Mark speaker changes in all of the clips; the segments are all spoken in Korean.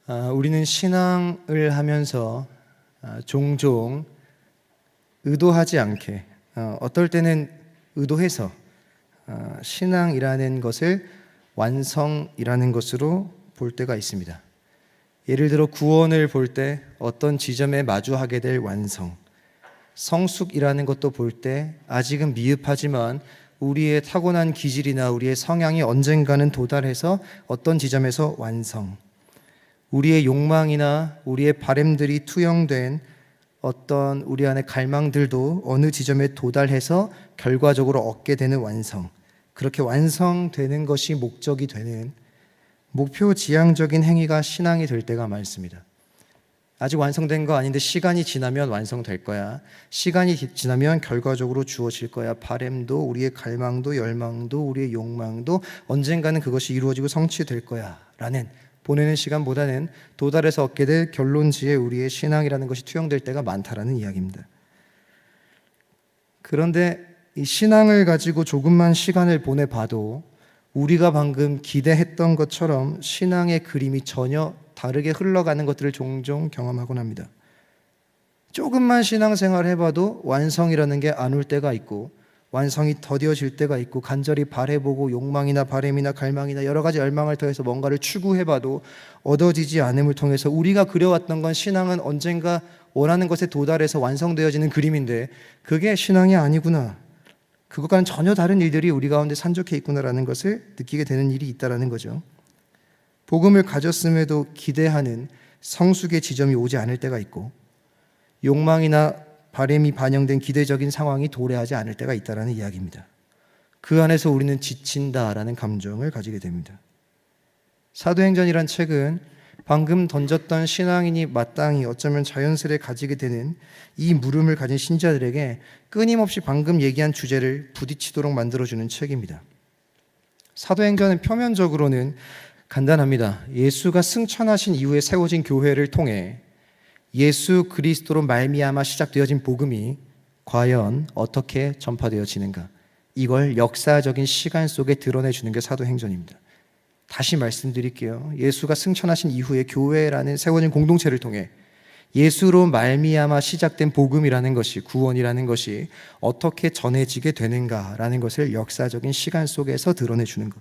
Speaker 1: 우리는 신앙을 하면서 종종 의도하지 않게, 어떨 때는 의도해서 신앙이라는 것을 완성이라는 것으로 볼 때가 있습니다. 예를 들어 구원을 볼 때 어떤 지점에 마주하게 될 완성, 성숙이라는 것도 볼 때 아직은 미흡하지만 우리의 타고난 기질이나 우리의 성향이 언젠가는 도달해서 어떤 지점에서 완성, 우리의 욕망이나 우리의 바램들이 투영된 어떤 우리 안의 갈망들도 어느 지점에 도달해서 결과적으로 얻게 되는 완성, 그렇게 완성되는 것이 목적이 되는 목표 지향적인 행위가 신앙이 될 때가 많습니다. 아직 완성된 거 아닌데 시간이 지나면 완성될 거야. 시간이 지나면 결과적으로 주어질 거야. 바램도 우리의 갈망도 열망도 우리의 욕망도 언젠가는 그것이 이루어지고 성취될 거야 라는 보내는 시간보다는 도달해서 얻게 될 결론지에 우리의 신앙이라는 것이 투영될 때가 많다라는 이야기입니다. 그런데 이 신앙을 가지고 조금만 시간을 보내봐도 우리가 방금 기대했던 것처럼 신앙의 그림이 전혀 다르게 흘러가는 것들을 종종 경험하곤 합니다. 조금만 신앙생활 해봐도 완성이라는 게 안 올 때가 있고 완성이 더뎌질 때가 있고 간절히 바라보고 욕망이나 바램이나 갈망이나 여러 가지 열망을 더해서 뭔가를 추구해봐도 얻어지지 않음을 통해서 우리가 그려왔던 건 신앙은 언젠가 원하는 것에 도달해서 완성되어지는 그림인데 그게 신앙이 아니구나, 그것과는 전혀 다른 일들이 우리 가운데 산적해 있구나라는 것을 느끼게 되는 일이 있다는 거죠. 복음을 가졌음에도 기대하는 성숙의 지점이 오지 않을 때가 있고 욕망이나 바램이 반영된 기대적인 상황이 도래하지 않을 때가 있다는 이야기입니다. 그 안에서 우리는 지친다라는 감정을 가지게 됩니다. 사도행전이란 책은 방금 던졌던 신앙인이 마땅히 어쩌면 자연스레 가지게 되는 이 물음을 가진 신자들에게 끊임없이 방금 얘기한 주제를 부딪히도록 만들어주는 책입니다. 사도행전은 표면적으로는 간단합니다. 예수가 승천하신 이후에 세워진 교회를 통해 예수 그리스도로 말미암아 시작되어진 복음이 과연 어떻게 전파되어지는가, 이걸 역사적인 시간 속에 드러내주는 게 사도행전입니다. 다시 말씀드릴게요. 예수가 승천하신 이후에 교회라는 세워진 공동체를 통해 예수로 말미암아 시작된 복음이라는 것이, 구원이라는 것이 어떻게 전해지게 되는가라는 것을 역사적인 시간 속에서 드러내주는 것.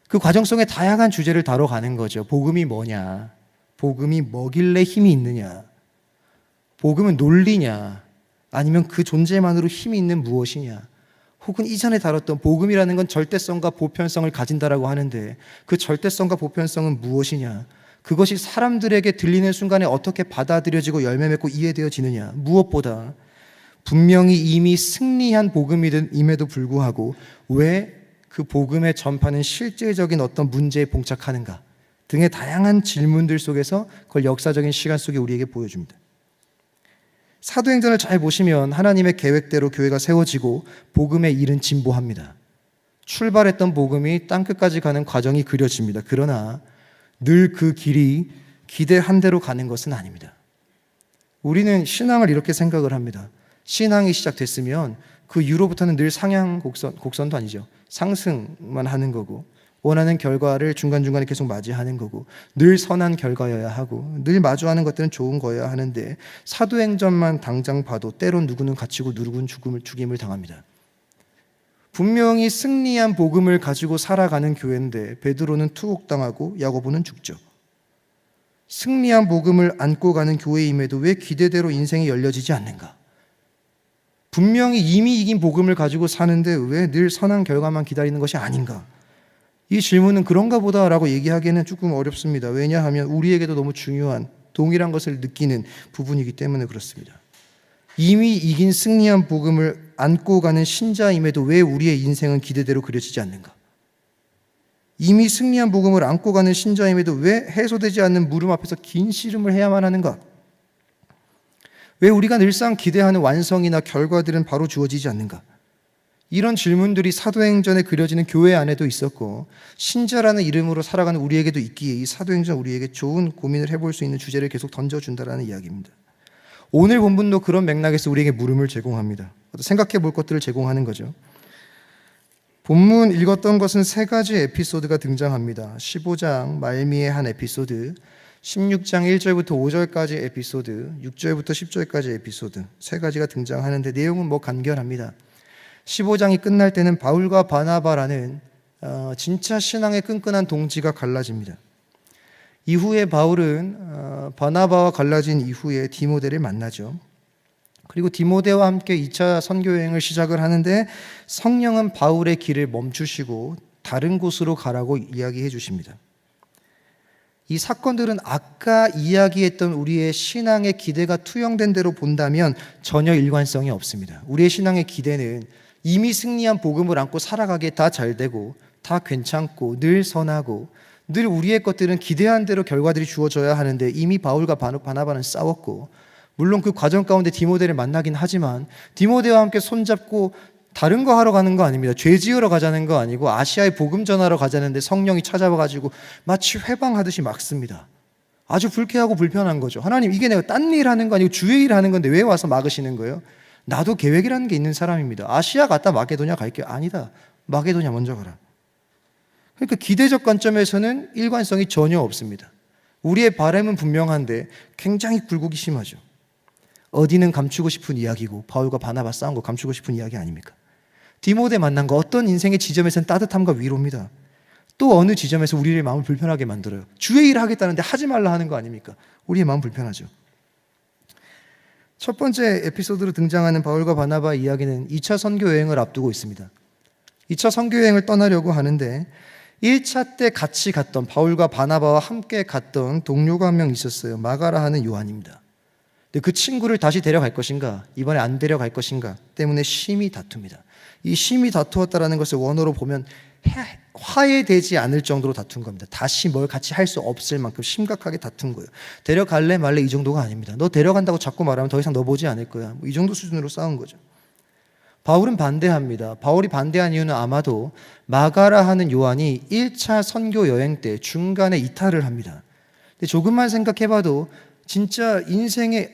Speaker 1: 그 과정 속에 다양한 주제를 다뤄가는 거죠. 복음이 뭐냐? 복음이 뭐길래 힘이 있느냐? 복음은 논리냐? 아니면 그 존재만으로 힘이 있는 무엇이냐? 혹은 이전에 다뤘던 복음이라는 건 절대성과 보편성을 가진다라고 하는데 그 절대성과 보편성은 무엇이냐? 그것이 사람들에게 들리는 순간에 어떻게 받아들여지고 열매 맺고 이해되어지느냐? 무엇보다 분명히 이미 승리한 복음임에도 불구하고 왜 그 복음의 전파는 실제적인 어떤 문제에 봉착하는가 등의 다양한 질문들 속에서 그걸 역사적인 시간 속에 우리에게 보여줍니다. 사도행전을 잘 보시면 하나님의 계획대로 교회가 세워지고 복음의 일은 진보합니다. 출발했던 복음이 땅끝까지 가는 과정이 그려집니다. 그러나 늘 그 길이 기대한 대로 가는 것은 아닙니다. 우리는 신앙을 이렇게 생각을 합니다. 신앙이 시작됐으면 그 이후로부터는 늘 상향 곡선도 아니죠. 상승만 하는 거고 원하는 결과를 중간중간에 계속 맞이하는 거고 늘 선한 결과여야 하고 늘 마주하는 것들은 좋은 거여야 하는데 사도행전만 당장 봐도 때론 누구는 갇히고 누구는 죽임을 당합니다. 분명히 승리한 복음을 가지고 살아가는 교회인데 베드로는 투옥당하고 야고보는 죽죠. 승리한 복음을 안고 가는 교회임에도 왜 기대대로 인생이 열려지지 않는가? 분명히 이미 이긴 복음을 가지고 사는데 왜 늘 선한 결과만 기다리는 것이 아닌가? 이 질문은 그런가 보다라고 얘기하기에는 조금 어렵습니다. 왜냐하면 우리에게도 너무 중요한 동일한 것을 느끼는 부분이기 때문에 그렇습니다. 이미 이긴 승리한 복음을 안고 가는 신자임에도 왜 우리의 인생은 기대대로 그려지지 않는가? 이미 승리한 복음을 안고 가는 신자임에도 왜 해소되지 않는 물음 앞에서 긴 씨름을 해야만 하는가? 왜 우리가 늘상 기대하는 완성이나 결과들은 바로 주어지지 않는가? 이런 질문들이 사도행전에 그려지는 교회 안에도 있었고 신자라는 이름으로 살아가는 우리에게도 있기에 이 사도행전 우리에게 좋은 고민을 해볼 수 있는 주제를 계속 던져준다는 이야기입니다. 오늘 본문도 그런 맥락에서 우리에게 물음을 제공합니다. 생각해 볼 것들을 제공하는 거죠. 본문 읽었던 것은 세 가지 에피소드가 등장합니다. 15장 말미의 한 에피소드, 16장 1절부터 5절까지 에피소드, 6절부터 10절까지 에피소드 세 가지가 등장하는데 내용은 간결합니다. 15장이 끝날 때는 바울과 바나바라는 진짜 신앙의 끈끈한 동지가 갈라집니다. 이후에 바울은 바나바와 갈라진 이후에 디모데를 만나죠. 그리고 디모데와 함께 2차 선교여행을 시작을 하는데 성령은 바울의 길을 멈추시고 다른 곳으로 가라고 이야기해 주십니다. 이 사건들은 아까 이야기했던 우리의 신앙의 기대가 투영된 대로 본다면 전혀 일관성이 없습니다. 우리의 신앙의 기대는 이미 승리한 복음을 안고 살아가기에 다 잘되고 다 괜찮고 늘 선하고 늘 우리의 것들은 기대한 대로 결과들이 주어져야 하는데 이미 바울과 바나바는 싸웠고 물론 그 과정 가운데 디모데를 만나긴 하지만 디모데와 함께 손잡고 다른 거 하러 가는 거 아닙니다. 죄 지으러 가자는 거 아니고 아시아에 복음 전하러 가자는데 성령이 찾아와가지고 마치 회방하듯이 막습니다. 아주 불쾌하고 불편한 거죠. 하나님, 이게 내가 딴 일 하는 거 아니고 주의 일 하는 건데 왜 와서 막으시는 거예요? 나도 계획이라는 게 있는 사람입니다. 아시아 갔다 마게도냐 갈게요. 아니다. 마게도냐 먼저 가라. 그러니까 기대적 관점에서는 일관성이 전혀 없습니다. 우리의 바람은 분명한데 굉장히 굴곡이 심하죠. 어디는 감추고 싶은 이야기고 바울과 바나바 싸운 거 감추고 싶은 이야기 아닙니까? 디모데 만난 거 어떤 인생의 지점에서는 따뜻함과 위로입니다. 또 어느 지점에서 우리의 마음을 불편하게 만들어요. 주의 일을 하겠다는데 하지 말라 하는 거 아닙니까? 우리의 마음 불편하죠. 첫 번째 에피소드로 등장하는 바울과 바나바의 이야기는 2차 선교 여행을 앞두고 있습니다. 2차 선교 여행을 떠나려고 하는데 1차 때 같이 갔던 바울과 바나바와 함께 갔던 동료가 한 명 있었어요. 마가라 하는 요한입니다. 근데 그 친구를 다시 데려갈 것인가, 이번에 안 데려갈 것인가 때문에 심히 다툽니다. 이 심히 다투었다라는 것을 원어로 보면 화해되지 않을 정도로 다툰 겁니다. 다시 뭘 같이 할 수 없을 만큼 심각하게 다툰 거예요. 데려갈래 말래 이 정도가 아닙니다. 너 데려간다고 자꾸 말하면 더 이상 너 보지 않을 거야. 이 정도 수준으로 싸운 거죠. 바울은 반대합니다. 바울이 반대한 이유는 아마도 마가라 하는 요한이 1차 선교 여행 때 중간에 이탈을 합니다. 근데 조금만 생각해봐도 진짜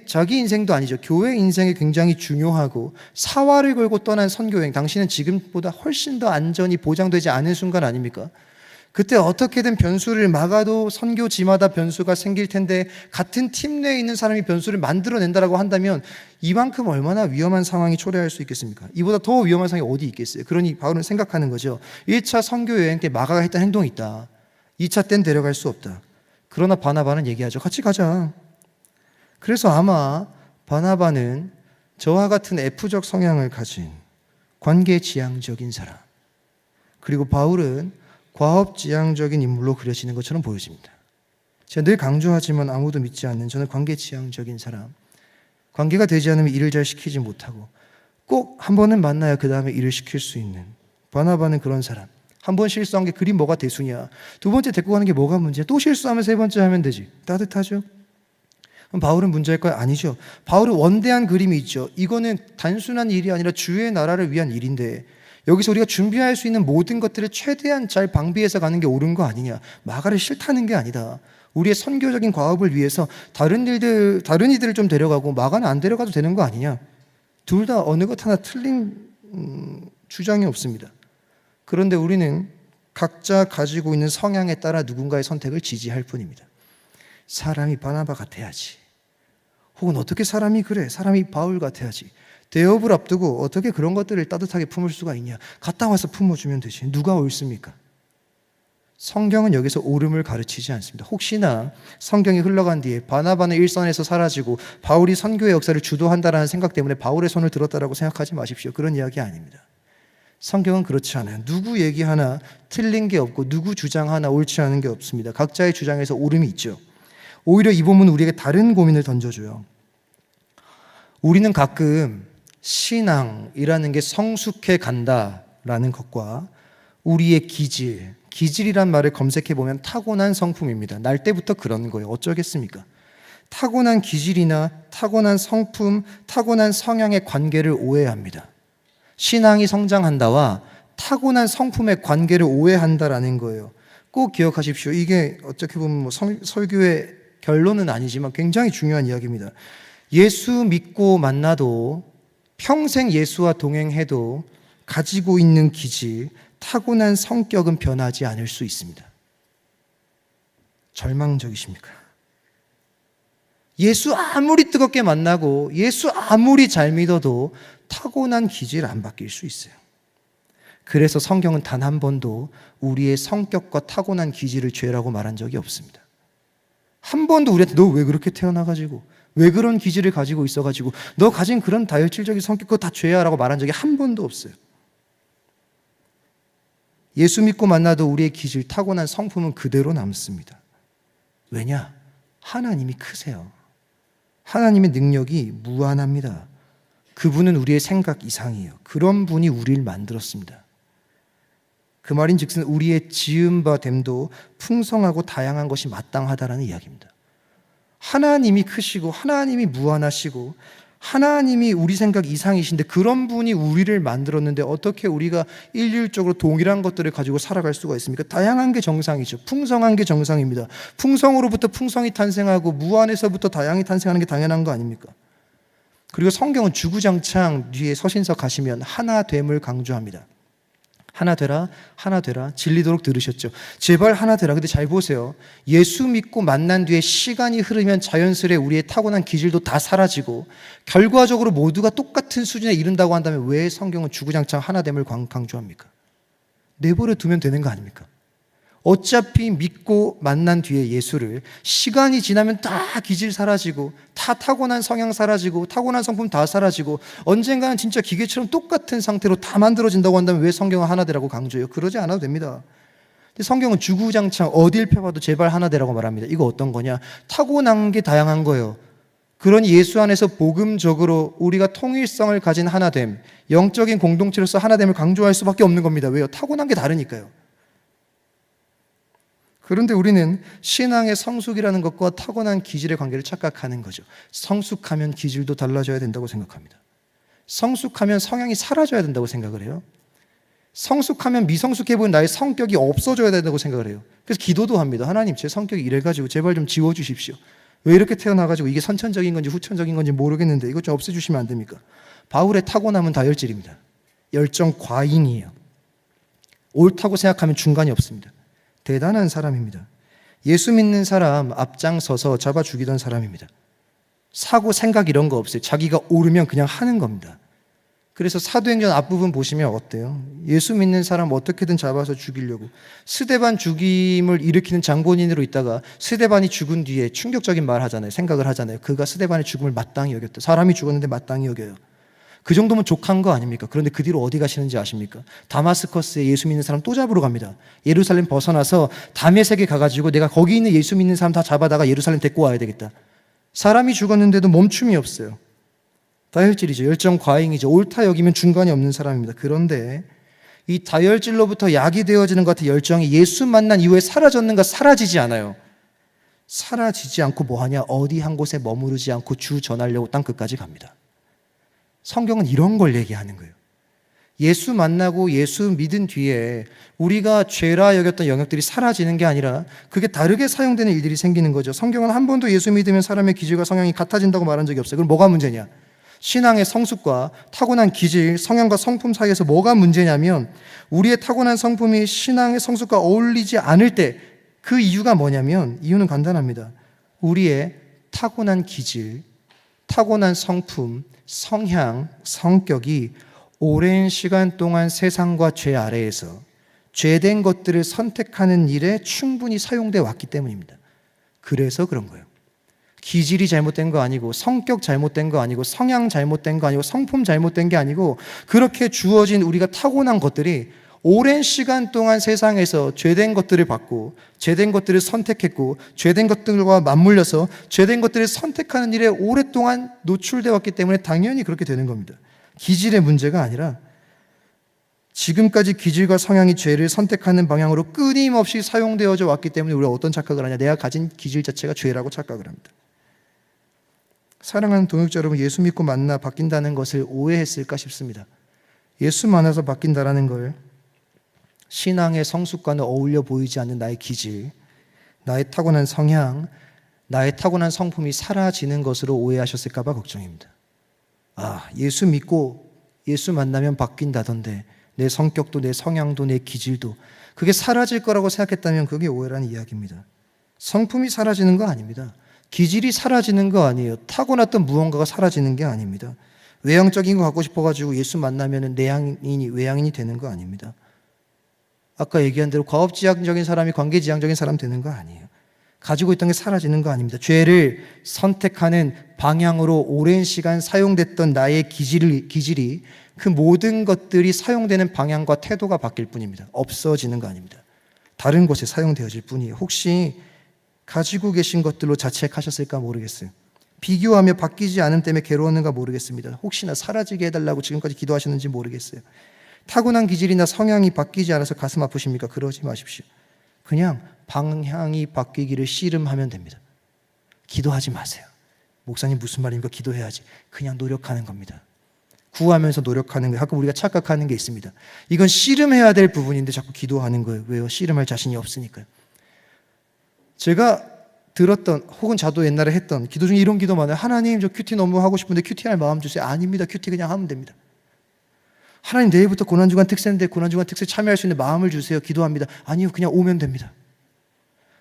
Speaker 1: 자기 인생도 아니죠. 교회 인생이 굉장히 중요하고 사활을 걸고 떠난 선교여행, 당신은 지금보다 훨씬 더 안전이 보장되지 않은 순간 아닙니까? 그때 어떻게든 변수를 막아도 선교지마다 변수가 생길 텐데 같은 팀 내에 있는 사람이 변수를 만들어낸다고 한다면 이만큼 얼마나 위험한 상황이 초래할 수 있겠습니까? 이보다 더 위험한 상황이 어디 있겠어요? 그러니 바울은 생각하는 거죠. 1차 선교여행 때 마가가 했던 행동이 있다. 2차 때는 데려갈 수 없다. 그러나 바나바는 얘기하죠. 같이 가자. 그래서 아마 바나바는 저와 같은 F적 성향을 가진 관계지향적인 사람, 그리고 바울은 과업지향적인 인물로 그려지는 것처럼 보여집니다. 제가 늘 강조하지만 아무도 믿지 않는 저는 관계지향적인 사람, 관계가 되지 않으면 일을 잘 시키지 못하고 꼭 한 번은 만나야 그 다음에 일을 시킬 수 있는, 바나바는 그런 사람. 한 번 실수한 게 그리 뭐가 대수냐, 두 번째 데리고 가는 게 뭐가 문제야, 또 실수하면 세 번째 하면 되지. 따뜻하죠? 그럼 바울은 문제일까요? 아니죠. 바울은 원대한 그림이 있죠. 이거는 단순한 일이 아니라 주의 나라를 위한 일인데 여기서 우리가 준비할 수 있는 모든 것들을 최대한 잘 방비해서 가는 게 옳은 거 아니냐. 마가를 싫다는 게 아니다. 우리의 선교적인 과업을 위해서 다른 이들을 좀 데려가고 마가는 안 데려가도 되는 거 아니냐. 둘 다 어느 것 하나 틀린 주장이 없습니다. 그런데 우리는 각자 가지고 있는 성향에 따라 누군가의 선택을 지지할 뿐입니다. 사람이 바나바 같아야지. 혹은 어떻게 사람이 그래? 사람이 바울 같아야지. 대업을 앞두고 어떻게 그런 것들을 따뜻하게 품을 수가 있냐? 갔다 와서 품어주면 되지. 누가 옳습니까? 성경은 여기서 옳음을 가르치지 않습니다. 혹시나 성경이 흘러간 뒤에 바나바는 일선에서 사라지고 바울이 선교의 역사를 주도한다는 생각 때문에 바울의 손을 들었다라고 생각하지 마십시오. 그런 이야기 아닙니다. 성경은 그렇지 않아요. 누구 얘기 하나 틀린 게 없고 누구 주장 하나 옳지 않은 게 없습니다. 각자의 주장에서 옳음이 있죠. 오히려 이 본문은 우리에게 다른 고민을 던져줘요. 우리는 가끔 신앙이라는 게 성숙해 간다라는 것과 우리의 기질이란 말을 검색해보면 타고난 성품입니다. 날 때부터 그런 거예요. 어쩌겠습니까? 타고난 기질이나 타고난 성품, 타고난 성향의 관계를 오해합니다. 신앙이 성장한다와 타고난 성품의 관계를 오해한다라는 거예요. 꼭 기억하십시오. 이게 어떻게 보면 설교의 결론은 아니지만 굉장히 중요한 이야기입니다. 예수 믿고 만나도 평생 예수와 동행해도 가지고 있는 기질, 타고난 성격은 변하지 않을 수 있습니다. 절망적이십니까? 예수 아무리 뜨겁게 만나고 예수 아무리 잘 믿어도 타고난 기질 안 바뀔 수 있어요. 그래서 성경은 단 한 번도 우리의 성격과 타고난 기질을 죄라고 말한 적이 없습니다. 한 번도 우리한테 너 왜 그렇게 태어나가지고 왜 그런 기질을 가지고 있어가지고 너 가진 그런 다혈질적인 성격 그거 다 죄야 라고 말한 적이 한 번도 없어요. 예수 믿고 만나도 우리의 기질, 타고난 성품은 그대로 남습니다. 왜냐? 하나님이 크세요. 하나님의 능력이 무한합니다. 그분은 우리의 생각 이상이에요. 그런 분이 우리를 만들었습니다. 그 말인즉슨 우리의 지은 바 됨도 풍성하고 다양한 것이 마땅하다라는 이야기입니다. 하나님이 크시고 하나님이 무한하시고 하나님이 우리 생각 이상이신데 그런 분이 우리를 만들었는데 어떻게 우리가 일률적으로 동일한 것들을 가지고 살아갈 수가 있습니까? 다양한 게 정상이죠. 풍성한 게 정상입니다. 풍성으로부터 풍성이 탄생하고 무한에서부터 다양이 탄생하는 게 당연한 거 아닙니까? 그리고 성경은 주구장창 뒤에 서신서 가시면 하나됨을 강조합니다. 하나 되라, 하나 되라. 진리도록 들으셨죠? 제발 하나 되라. 근데 잘 보세요. 예수 믿고 만난 뒤에 시간이 흐르면 자연스레 우리의 타고난 기질도 다 사라지고 결과적으로 모두가 똑같은 수준에 이른다고 한다면 왜 성경은 주구장창 하나됨을 강조합니까? 내버려 두면 되는 거 아닙니까? 어차피 믿고 만난 뒤에 예수를 시간이 지나면 다 기질 사라지고 다 타고난 성향 사라지고 타고난 성품 다 사라지고 언젠가는 진짜 기계처럼 똑같은 상태로 다 만들어진다고 한다면 왜 성경은 하나 되라고 강조해요? 그러지 않아도 됩니다. 근데 성경은 주구장창 어딜 펴봐도 제발 하나 되라고 말합니다. 이거 어떤 거냐? 타고난 게 다양한 거예요. 그러니 예수 안에서 복음적으로 우리가 통일성을 가진 하나됨, 영적인 공동체로서 하나됨을 강조할 수밖에 없는 겁니다. 왜요? 타고난 게 다르니까요. 그런데 우리는 신앙의 성숙이라는 것과 타고난 기질의 관계를 착각하는 거죠. 성숙하면 기질도 달라져야 된다고 생각합니다. 성숙하면 성향이 사라져야 된다고 생각을 해요. 성숙하면 미성숙해 보이는 나의 성격이 없어져야 된다고 생각을 해요. 그래서 기도도 합니다. 하나님, 제 성격이 이래가지고 제발 좀 지워주십시오. 왜 이렇게 태어나가지고 이게 선천적인 건지 후천적인 건지 모르겠는데 이것 좀 없애주시면 안 됩니까? 바울의 타고남은 다혈질입니다. 열정 과잉이에요. 옳다고 생각하면 중간이 없습니다. 대단한 사람입니다. 예수 믿는 사람 앞장서서 잡아 죽이던 사람입니다. 사고 생각 이런 거 없어요. 자기가 옳으면 그냥 하는 겁니다. 그래서 사도행전 앞부분 보시면 어때요? 예수 믿는 사람 어떻게든 잡아서 죽이려고 스데반 죽임을 일으키는 장본인으로 있다가 스데반이 죽은 뒤에 충격적인 말 하잖아요. 생각을 하잖아요. 그가 스데반의 죽음을 마땅히 여겼다. 사람이 죽었는데 마땅히 여겨요. 그 정도면 족한 거 아닙니까? 그런데 그 뒤로 어디 가시는지 아십니까? 다마스커스에 예수 믿는 사람 또 잡으러 갑니다. 예루살렘 벗어나서 다메섹에 가가지고 내가 거기 있는 예수 믿는 사람 다 잡아다가 예루살렘 데리고 와야 되겠다. 사람이 죽었는데도 멈춤이 없어요. 다혈질이죠. 열정 과잉이죠. 옳다 여기면 중간이 없는 사람입니다. 그런데 이 다혈질로부터 약이 되어지는 것 같은 열정이 예수 만난 이후에 사라졌는가? 사라지지 않아요. 사라지지 않고 뭐하냐? 어디 한 곳에 머무르지 않고 주 전하려고 땅끝까지 갑니다. 성경은 이런 걸 얘기하는 거예요. 예수 만나고 예수 믿은 뒤에 우리가 죄라 여겼던 영역들이 사라지는 게 아니라 그게 다르게 사용되는 일들이 생기는 거죠. 성경은 한 번도 예수 믿으면 사람의 기질과 성향이 같아진다고 말한 적이 없어요. 그럼 뭐가 문제냐? 신앙의 성숙과 타고난 기질, 성향과 성품 사이에서 뭐가 문제냐면 우리의 타고난 성품이 신앙의 성숙과 어울리지 않을 때 그 이유가 뭐냐면 이유는 간단합니다. 우리의 타고난 기질, 타고난 성품, 성향, 성격이 오랜 시간 동안 세상과 죄 아래에서 죄된 것들을 선택하는 일에 충분히 사용되어 왔기 때문입니다. 그래서 그런 거예요. 기질이 잘못된 거 아니고 성격 잘못된 거 아니고 성향 잘못된 거 아니고 성품 잘못된 게 아니고 그렇게 주어진 우리가 타고난 것들이 오랜 시간 동안 세상에서 죄된 것들을 받고 죄된 것들을 선택했고 죄된 것들과 맞물려서 죄된 것들을 선택하는 일에 오랫동안 노출되어 왔기 때문에 당연히 그렇게 되는 겁니다. 기질의 문제가 아니라 지금까지 기질과 성향이 죄를 선택하는 방향으로 끊임없이 사용되어져 왔기 때문에 우리가 어떤 착각을 하냐? 내가 가진 기질 자체가 죄라고 착각을 합니다. 사랑하는 동역자 여러분, 예수 믿고 만나 바뀐다는 것을 오해했을까 싶습니다. 예수 만나서 바뀐다라는 걸 신앙의 성숙과는 어울려 보이지 않는 나의 기질, 나의 타고난 성향, 나의 타고난 성품이 사라지는 것으로 오해하셨을까 봐 걱정입니다. 아, 예수 믿고 예수 만나면 바뀐다던데 내 성격도 내 성향도 내 기질도 그게 사라질 거라고 생각했다면 그게 오해라는 이야기입니다. 성품이 사라지는 거 아닙니다. 기질이 사라지는 거 아니에요. 타고났던 무언가가 사라지는 게 아닙니다. 외향적인 거 갖고 싶어가지고 예수 만나면 내향인이 외향인이 되는 거 아닙니다. 아까 얘기한 대로 과업지향적인 사람이 관계지향적인 사람 되는 거 아니에요. 가지고 있던 게 사라지는 거 아닙니다. 죄를 선택하는 방향으로 오랜 시간 사용됐던 나의 기질이 그 모든 것들이 사용되는 방향과 태도가 바뀔 뿐입니다. 없어지는 거 아닙니다. 다른 곳에 사용되어질 뿐이에요. 혹시 가지고 계신 것들로 자책하셨을까 모르겠어요. 비교하며 바뀌지 않음 때문에 괴로웠는가 모르겠습니다. 혹시나 사라지게 해달라고 지금까지 기도하셨는지 모르겠어요. 타고난 기질이나 성향이 바뀌지 않아서 가슴 아프십니까? 그러지 마십시오. 그냥 방향이 바뀌기를 씨름하면 됩니다. 기도하지 마세요. 목사님 무슨 말입니까? 기도해야지. 그냥 노력하는 겁니다. 구하면서 노력하는 거예요. 가끔 우리가 착각하는 게 있습니다. 이건 씨름해야 될 부분인데 자꾸 기도하는 거예요. 왜요? 씨름할 자신이 없으니까요. 제가 들었던 혹은 저도 옛날에 했던 기도 중에 이런 기도 많아요. 하나님 저 큐티 너무 하고 싶은데 큐티할 마음 주세요. 아닙니다. 큐티 그냥 하면 됩니다. 하나님 내일부터 고난주간 특세인데 고난주간 특세 참여할 수 있는 마음을 주세요. 기도합니다. 아니요. 그냥 오면 됩니다.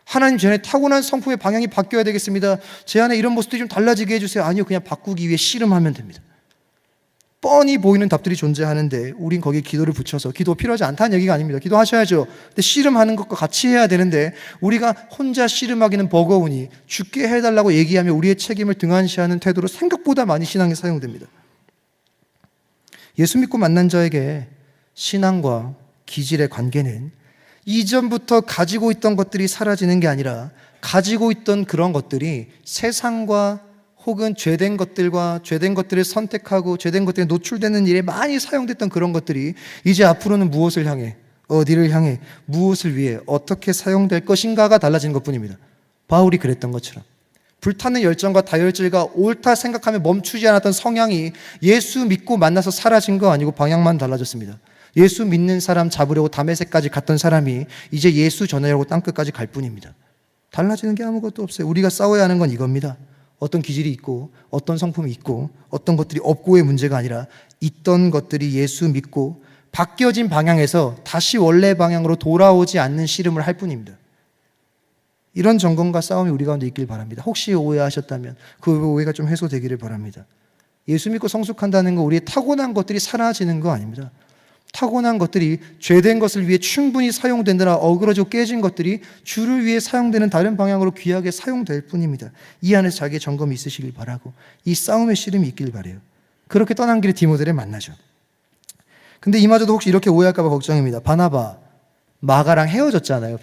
Speaker 1: 하나님 전에 타고난 성품의 방향이 바뀌어야 되겠습니다. 제 안에 이런 모습들이 좀 달라지게 해주세요. 아니요. 그냥 바꾸기 위해 씨름하면 됩니다. 뻔히 보이는 답들이 존재하는데 우린 거기에 기도를 붙여서 기도 필요하지 않다는 얘기가 아닙니다. 기도하셔야죠. 근데 씨름하는 것과 같이 해야 되는데 우리가 혼자 씨름하기는 버거우니 죽게 해달라고 얘기하며 우리의 책임을 등한시하는 태도로 생각보다 많이 신앙에 사용됩니다. 예수 믿고 만난 자에게 신앙과 기질의 관계는 이전부터 가지고 있던 것들이 사라지는 게 아니라 가지고 있던 그런 것들이 세상과 혹은 죄된 것들과 죄된 것들을 선택하고 죄된 것들에 노출되는 일에 많이 사용됐던 그런 것들이 이제 앞으로는 무엇을 향해, 어디를 향해, 무엇을 위해 어떻게 사용될 것인가가 달라진 것뿐입니다. 바울이 그랬던 것처럼 불타는 열정과 다혈질과 옳다 생각하며 멈추지 않았던 성향이 예수 믿고 만나서 사라진 거 아니고 방향만 달라졌습니다. 예수 믿는 사람 잡으려고 다메섹까지 갔던 사람이 이제 예수 전하려고 땅끝까지 갈 뿐입니다. 달라지는 게 아무것도 없어요. 우리가 싸워야 하는 건 이겁니다. 어떤 기질이 있고 어떤 성품이 있고 어떤 것들이 없고의 문제가 아니라 있던 것들이 예수 믿고 바뀌어진 방향에서 다시 원래 방향으로 돌아오지 않는 씨름을 할 뿐입니다. 이런 점검과 싸움이 우리 가운데 있길 바랍니다. 혹시 오해하셨다면 그 오해가 좀 해소되기를 바랍니다. 예수 믿고 성숙한다는 건 우리의 타고난 것들이 사라지는 거 아닙니다. 타고난 것들이 죄된 것을 위해 충분히 사용되느라 어그러지고 깨진 것들이 주를 위해 사용되는 다른 방향으로 귀하게 사용될 뿐입니다. 이 안에서 자기의 점검이 있으시길 바라고 이 싸움의 씨름이 있길 바라요. 그렇게 떠난 길에 디모데를 만나죠. 근데 이마저도 혹시 이렇게 오해할까 봐 걱정입니다. 바나바, 마가랑 헤어졌잖아요.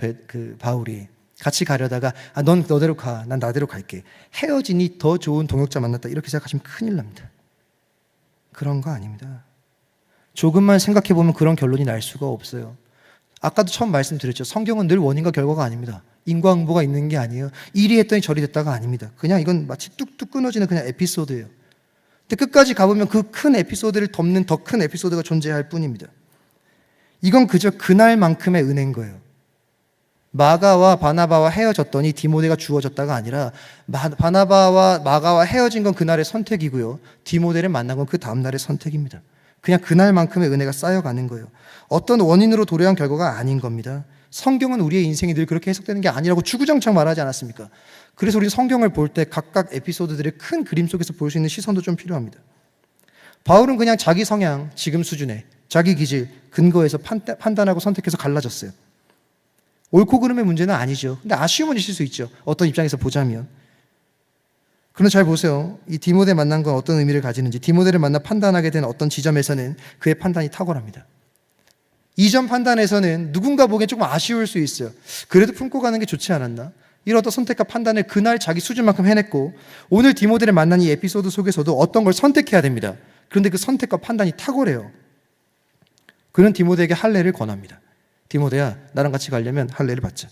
Speaker 1: 바울이. 같이 가려다가 넌 너대로 가, 난 나대로 갈게. 헤어지니 더 좋은 동역자 만났다. 이렇게 생각하시면 큰일 납니다. 그런 거 아닙니다. 조금만 생각해보면 그런 결론이 날 수가 없어요. 아까도 처음 말씀드렸죠. 성경은 늘 원인과 결과가 아닙니다. 인과응보가 있는 게 아니에요. 이리 했더니 저리 됐다가 아닙니다. 그냥 이건 마치 뚝뚝 끊어지는 그냥 에피소드예요. 근데 끝까지 가보면 그 큰 에피소드를 덮는 더 큰 에피소드가 존재할 뿐입니다. 이건 그저 그날만큼의 은혜인 거예요. 마가와 바나바와 헤어졌더니 디모데가 주어졌다가 아니라 바나바와 마가와 헤어진 건 그날의 선택이고요. 디모데를 만난 건 그 다음날의 선택입니다. 그냥 그날만큼의 은혜가 쌓여가는 거예요. 어떤 원인으로 도래한 결과가 아닌 겁니다. 성경은 우리의 인생이 늘 그렇게 해석되는 게 아니라고 주구장창 말하지 않았습니까? 그래서 우리는 성경을 볼 때 각각 에피소드들의 큰 그림 속에서 볼 수 있는 시선도 좀 필요합니다. 바울은 그냥 자기 성향, 지금 수준에 자기 기질, 근거에서 판단하고 선택해서 갈라졌어요. 옳고 그름의 문제는 아니죠. 근데 아쉬움은 있을 수 있죠. 어떤 입장에서 보자면. 그런데 잘 보세요. 이 디모데 만난 건 어떤 의미를 가지는지, 디모데를 만나 판단하게 된 어떤 지점에서는 그의 판단이 탁월합니다. 이전 판단에서는 누군가 보기엔 조금 아쉬울 수 있어요. 그래도 품고 가는 게 좋지 않았나? 이런 어떤 선택과 판단을 그날 자기 수준만큼 해냈고, 오늘 디모데를 만난 이 에피소드 속에서도 어떤 걸 선택해야 됩니다. 그런데 그 선택과 판단이 탁월해요. 그는 디모데에게 할례를 권합니다. 디모데야, 나랑 같이 가려면 할례를 받자.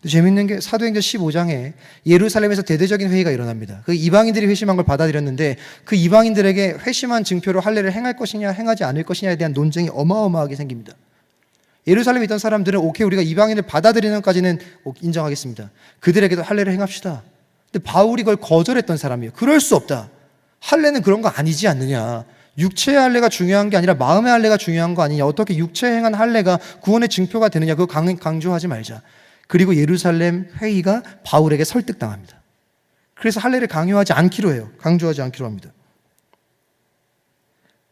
Speaker 1: 재밌는 게 사도행전 15장에 예루살렘에서 대대적인 회의가 일어납니다. 그 이방인들이 회심한 걸 받아들였는데 그 이방인들에게 회심한 증표로 할례를 행할 것이냐 행하지 않을 것이냐에 대한 논쟁이 어마어마하게 생깁니다. 예루살렘에 있던 사람들은 오케이, 우리가 이방인을 받아들이는 것까지는 인정하겠습니다. 그들에게도 할례를 행합시다. 근데 바울이 그걸 거절했던 사람이에요. 그럴 수 없다. 할례는 그런 거 아니지 않느냐. 육체의 할례가 중요한 게 아니라 마음의 할례가 중요한 거 아니냐. 어떻게 육체에 행한 할례가 구원의 증표가 되느냐. 그거 강조하지 말자. 그리고 예루살렘 회의가 바울에게 설득당합니다. 그래서 할례를 강요하지 않기로 해요. 강조하지 않기로 합니다.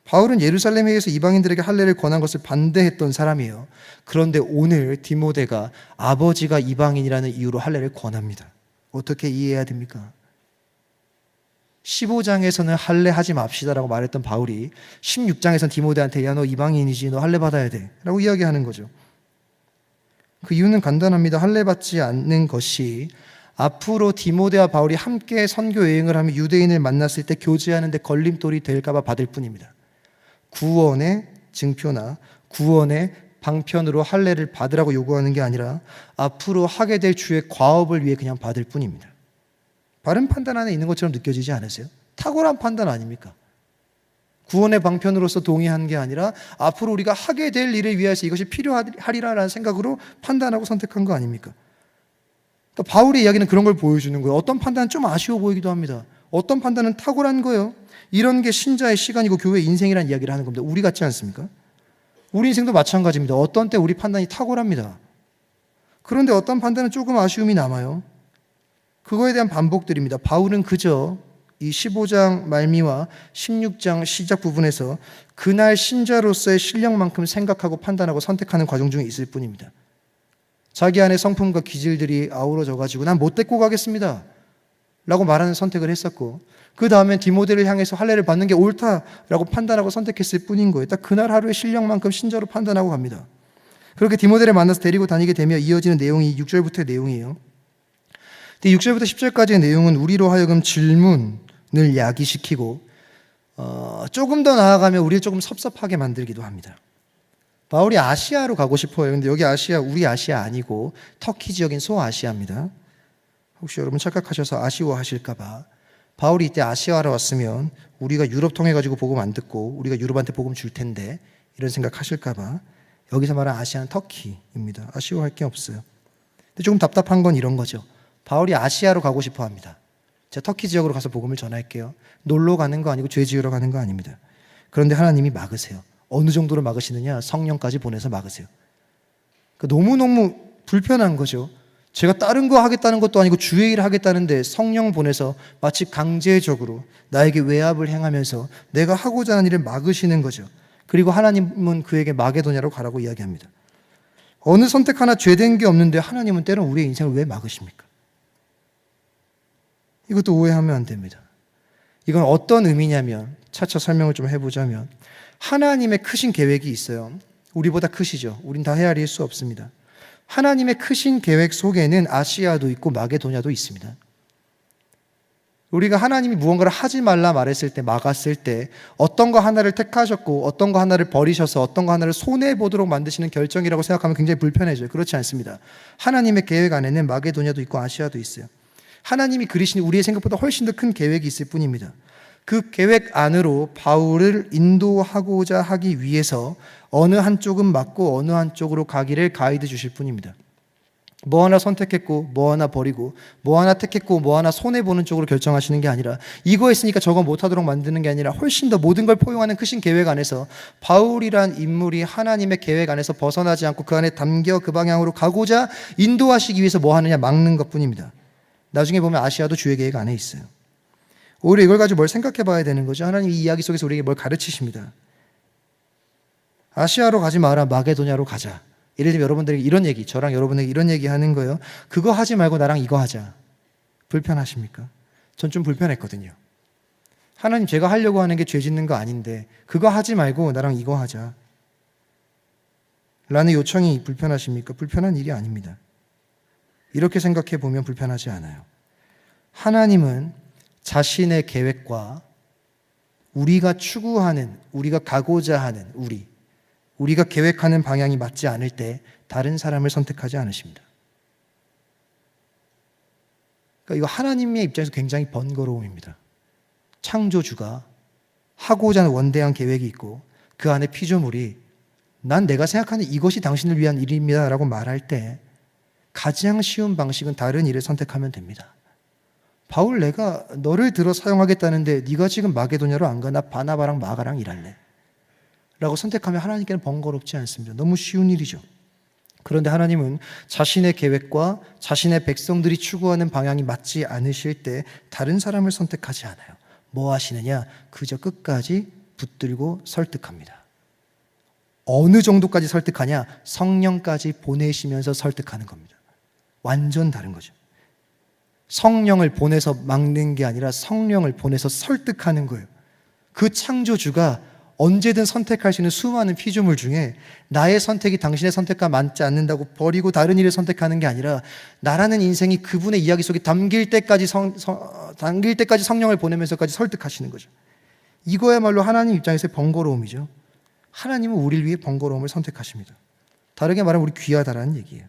Speaker 1: 바울은 예루살렘에 의해서 이방인들에게 할례를 권한 것을 반대했던 사람이에요. 그런데 오늘 디모데가 아버지가 이방인이라는 이유로 할례를 권합니다. 어떻게 이해해야 됩니까? 15장에서는 할례 하지 맙시다라고 말했던 바울이 16장에서는 디모데한테 야, 너 이방인이지, 너 할례 받아야 돼 라고 이야기하는 거죠. 그 이유는 간단합니다. 할례 받지 않는 것이 앞으로 디모데와 바울이 함께 선교 여행을 하며 유대인을 만났을 때 교제하는 데 걸림돌이 될까 봐 받을 뿐입니다. 구원의 증표나 구원의 방편으로 할례를 받으라고 요구하는 게 아니라 앞으로 하게 될 주의 과업을 위해 그냥 받을 뿐입니다. 바른 판단 안에 있는 것처럼 느껴지지 않으세요? 탁월한 판단 아닙니까? 구원의 방편으로서 동의한 게 아니라 앞으로 우리가 하게 될 일을 위해서 이것이 필요하리라라는 생각으로 판단하고 선택한 거 아닙니까? 그러니까 바울의 이야기는 그런 걸 보여주는 거예요. 어떤 판단은 좀 아쉬워 보이기도 합니다. 어떤 판단은 탁월한 거예요. 이런 게 신자의 시간이고 교회의 인생이라는 이야기를 하는 겁니다. 우리 같지 않습니까? 우리 인생도 마찬가지입니다. 어떤 때 우리 판단이 탁월합니다. 그런데 어떤 판단은 조금 아쉬움이 남아요. 그거에 대한 반복들입니다. 바울은 그저 이 15장 말미와 16장 시작 부분에서 그날 신자로서의 실력만큼 생각하고 판단하고 선택하는 과정 중에 있을 뿐입니다. 자기 안에 성품과 기질들이 아우러져가지고 난 못 데리고 가겠습니다 라고 말하는 선택을 했었고, 그 다음엔 디모데를 향해서 할례를 받는 게 옳다라고 판단하고 선택했을 뿐인 거예요. 딱 그날 하루의 실력만큼 신자로 판단하고 갑니다. 그렇게 디모데를 만나서 데리고 다니게 되며 이어지는 내용이 6절부터의 내용이에요. 6절부터 10절까지의 내용은 우리로 하여금 질문을 야기시키고 조금 더 나아가면 우리를 조금 섭섭하게 만들기도 합니다. 바울이 아시아로 가고 싶어요. 근데 여기 아시아, 우리 아시아 아니고 터키 지역인 소아시아입니다. 혹시 여러분 착각하셔서 아쉬워하실까봐 바울이 이때 아시아로 왔으면 우리가 유럽 통해가지고 복음 안 듣고 우리가 유럽한테 복음 줄 텐데 이런 생각 하실까봐 여기서 말하는 아시아는 터키입니다. 아쉬워할 게 없어요. 근데 조금 답답한 건 이런 거죠. 바울이 아시아로 가고 싶어 합니다. 제가 터키 지역으로 가서 복음을 전할게요. 놀러 가는 거 아니고 죄 지으러 가는 거 아닙니다. 그런데 하나님이 막으세요. 어느 정도로 막으시느냐? 성령까지 보내서 막으세요. 그러니까 너무너무 불편한 거죠. 제가 다른 거 하겠다는 것도 아니고 주의 일을 하겠다는데 성령 보내서 마치 강제적으로 나에게 외압을 행하면서 내가 하고자 하는 일을 막으시는 거죠. 그리고 하나님은 그에게 마게도냐로 가라고 이야기합니다. 어느 선택 하나 죄된 게 없는데 하나님은 때론 우리의 인생을 왜 막으십니까? 이것도 오해하면 안 됩니다. 이건 어떤 의미냐면 차차 설명을 좀 해보자면 하나님의 크신 계획이 있어요. 우리보다 크시죠. 우린 다 헤아릴 수 없습니다. 하나님의 크신 계획 속에는 아시아도 있고 마게도냐도 있습니다. 우리가 하나님이 무언가를 하지 말라 말했을 때, 막았을 때 어떤 거 하나를 택하셨고 어떤 거 하나를 버리셔서 어떤 거 하나를 손해보도록 만드시는 결정이라고 생각하면 굉장히 불편해져요. 그렇지 않습니다. 하나님의 계획 안에는 마게도냐도 있고 아시아도 있어요. 하나님이 그리신 우리의 생각보다 훨씬 더 큰 계획이 있을 뿐입니다. 그 계획 안으로 바울을 인도하고자 하기 위해서 어느 한쪽은 맞고 어느 한쪽으로 가기를 가이드 주실 뿐입니다. 뭐 하나 선택했고 뭐 하나 버리고 뭐 하나 택했고 뭐 하나 손해보는 쪽으로 결정하시는 게 아니라 이거 했으니까 저거 못하도록 만드는 게 아니라 훨씬 더 모든 걸 포용하는 크신 계획 안에서 바울이란 인물이 하나님의 계획 안에서 벗어나지 않고 그 안에 담겨 그 방향으로 가고자 인도하시기 위해서 뭐 하느냐? 막는 것뿐입니다. 나중에 보면 아시아도 주의 계획 안에 있어요. 오히려 이걸 가지고 뭘 생각해 봐야 되는 거죠. 하나님 이 이야기 속에서 우리에게 뭘 가르치십니다. 아시아로 가지 마라, 마게도냐로 가자. 예를 들면 여러분들에게 이런 얘기, 저랑 여러분에게 이런 얘기 하는 거예요. 그거 하지 말고 나랑 이거 하자. 불편하십니까? 전 좀 불편했거든요. 하나님 제가 하려고 하는 게 죄 짓는 거 아닌데 그거 하지 말고 나랑 이거 하자 라는 요청이 불편하십니까? 불편한 일이 아닙니다. 이렇게 생각해 보면 불편하지 않아요. 하나님은 자신의 계획과 우리가 추구하는, 우리가 가고자 하는 우리가 계획하는 방향이 맞지 않을 때 다른 사람을 선택하지 않으십니다. 그러니까 이거 하나님의 입장에서 굉장히 번거로움입니다. 창조주가 하고자 하는 원대한 계획이 있고 그 안에 피조물이 난 내가 생각하는 이것이 당신을 위한 일입니다 라고 말할 때 가장 쉬운 방식은 다른 일을 선택하면 됩니다. 바울 내가 너를 들어 사용하겠다는데 네가 지금 마게도냐로 안 가? 나 바나바랑 마가랑 일할래 라고 선택하면 하나님께는 번거롭지 않습니다. 너무 쉬운 일이죠. 그런데 하나님은 자신의 계획과 자신의 백성들이 추구하는 방향이 맞지 않으실 때 다른 사람을 선택하지 않아요. 뭐 하시느냐? 그저 끝까지 붙들고 설득합니다. 어느 정도까지 설득하냐? 성령까지 보내시면서 설득하는 겁니다. 완전 다른 거죠. 성령을 보내서 막는 게 아니라 성령을 보내서 설득하는 거예요. 그 창조주가 언제든 선택할 수 있는 수많은 피조물 중에 나의 선택이 당신의 선택과 맞지 않는다고 버리고 다른 일을 선택하는 게 아니라 나라는 인생이 그분의 이야기 속에 담길 때까지 성령을 보내면서까지 설득하시는 거죠. 이거야말로 하나님 입장에서의 번거로움이죠. 하나님은 우리를 위해 번거로움을 선택하십니다. 다르게 말하면 우리 귀하다라는 얘기예요.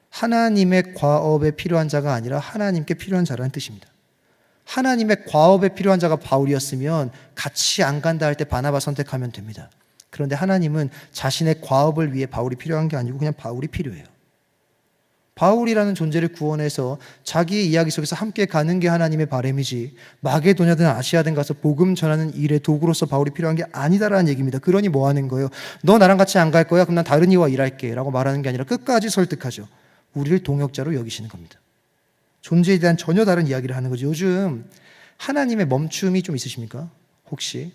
Speaker 1: 하나님의 과업에 필요한 자가 아니라 하나님께 필요한 자라는 뜻입니다. 하나님의 과업에 필요한 자가 바울이었으면 같이 안 간다 할 때 바나바 선택하면 됩니다. 그런데 하나님은 자신의 과업을 위해 바울이 필요한 게 아니고 그냥 바울이 필요해요. 바울이라는 존재를 구원해서 자기의 이야기 속에서 함께 가는 게 하나님의 바람이지 마게도냐든 아시아든 가서 복음 전하는 일의 도구로서 바울이 필요한 게 아니다라는 얘기입니다. 그러니 뭐 하는 거예요? 너 나랑 같이 안 갈 거야? 그럼 난 다른 이와 일할게 라고 말하는 게 아니라 끝까지 설득하죠. 우리를 동역자로 여기시는 겁니다. 존재에 대한 전혀 다른 이야기를 하는 거죠. 요즘 하나님의 멈춤이 좀 있으십니까? 혹시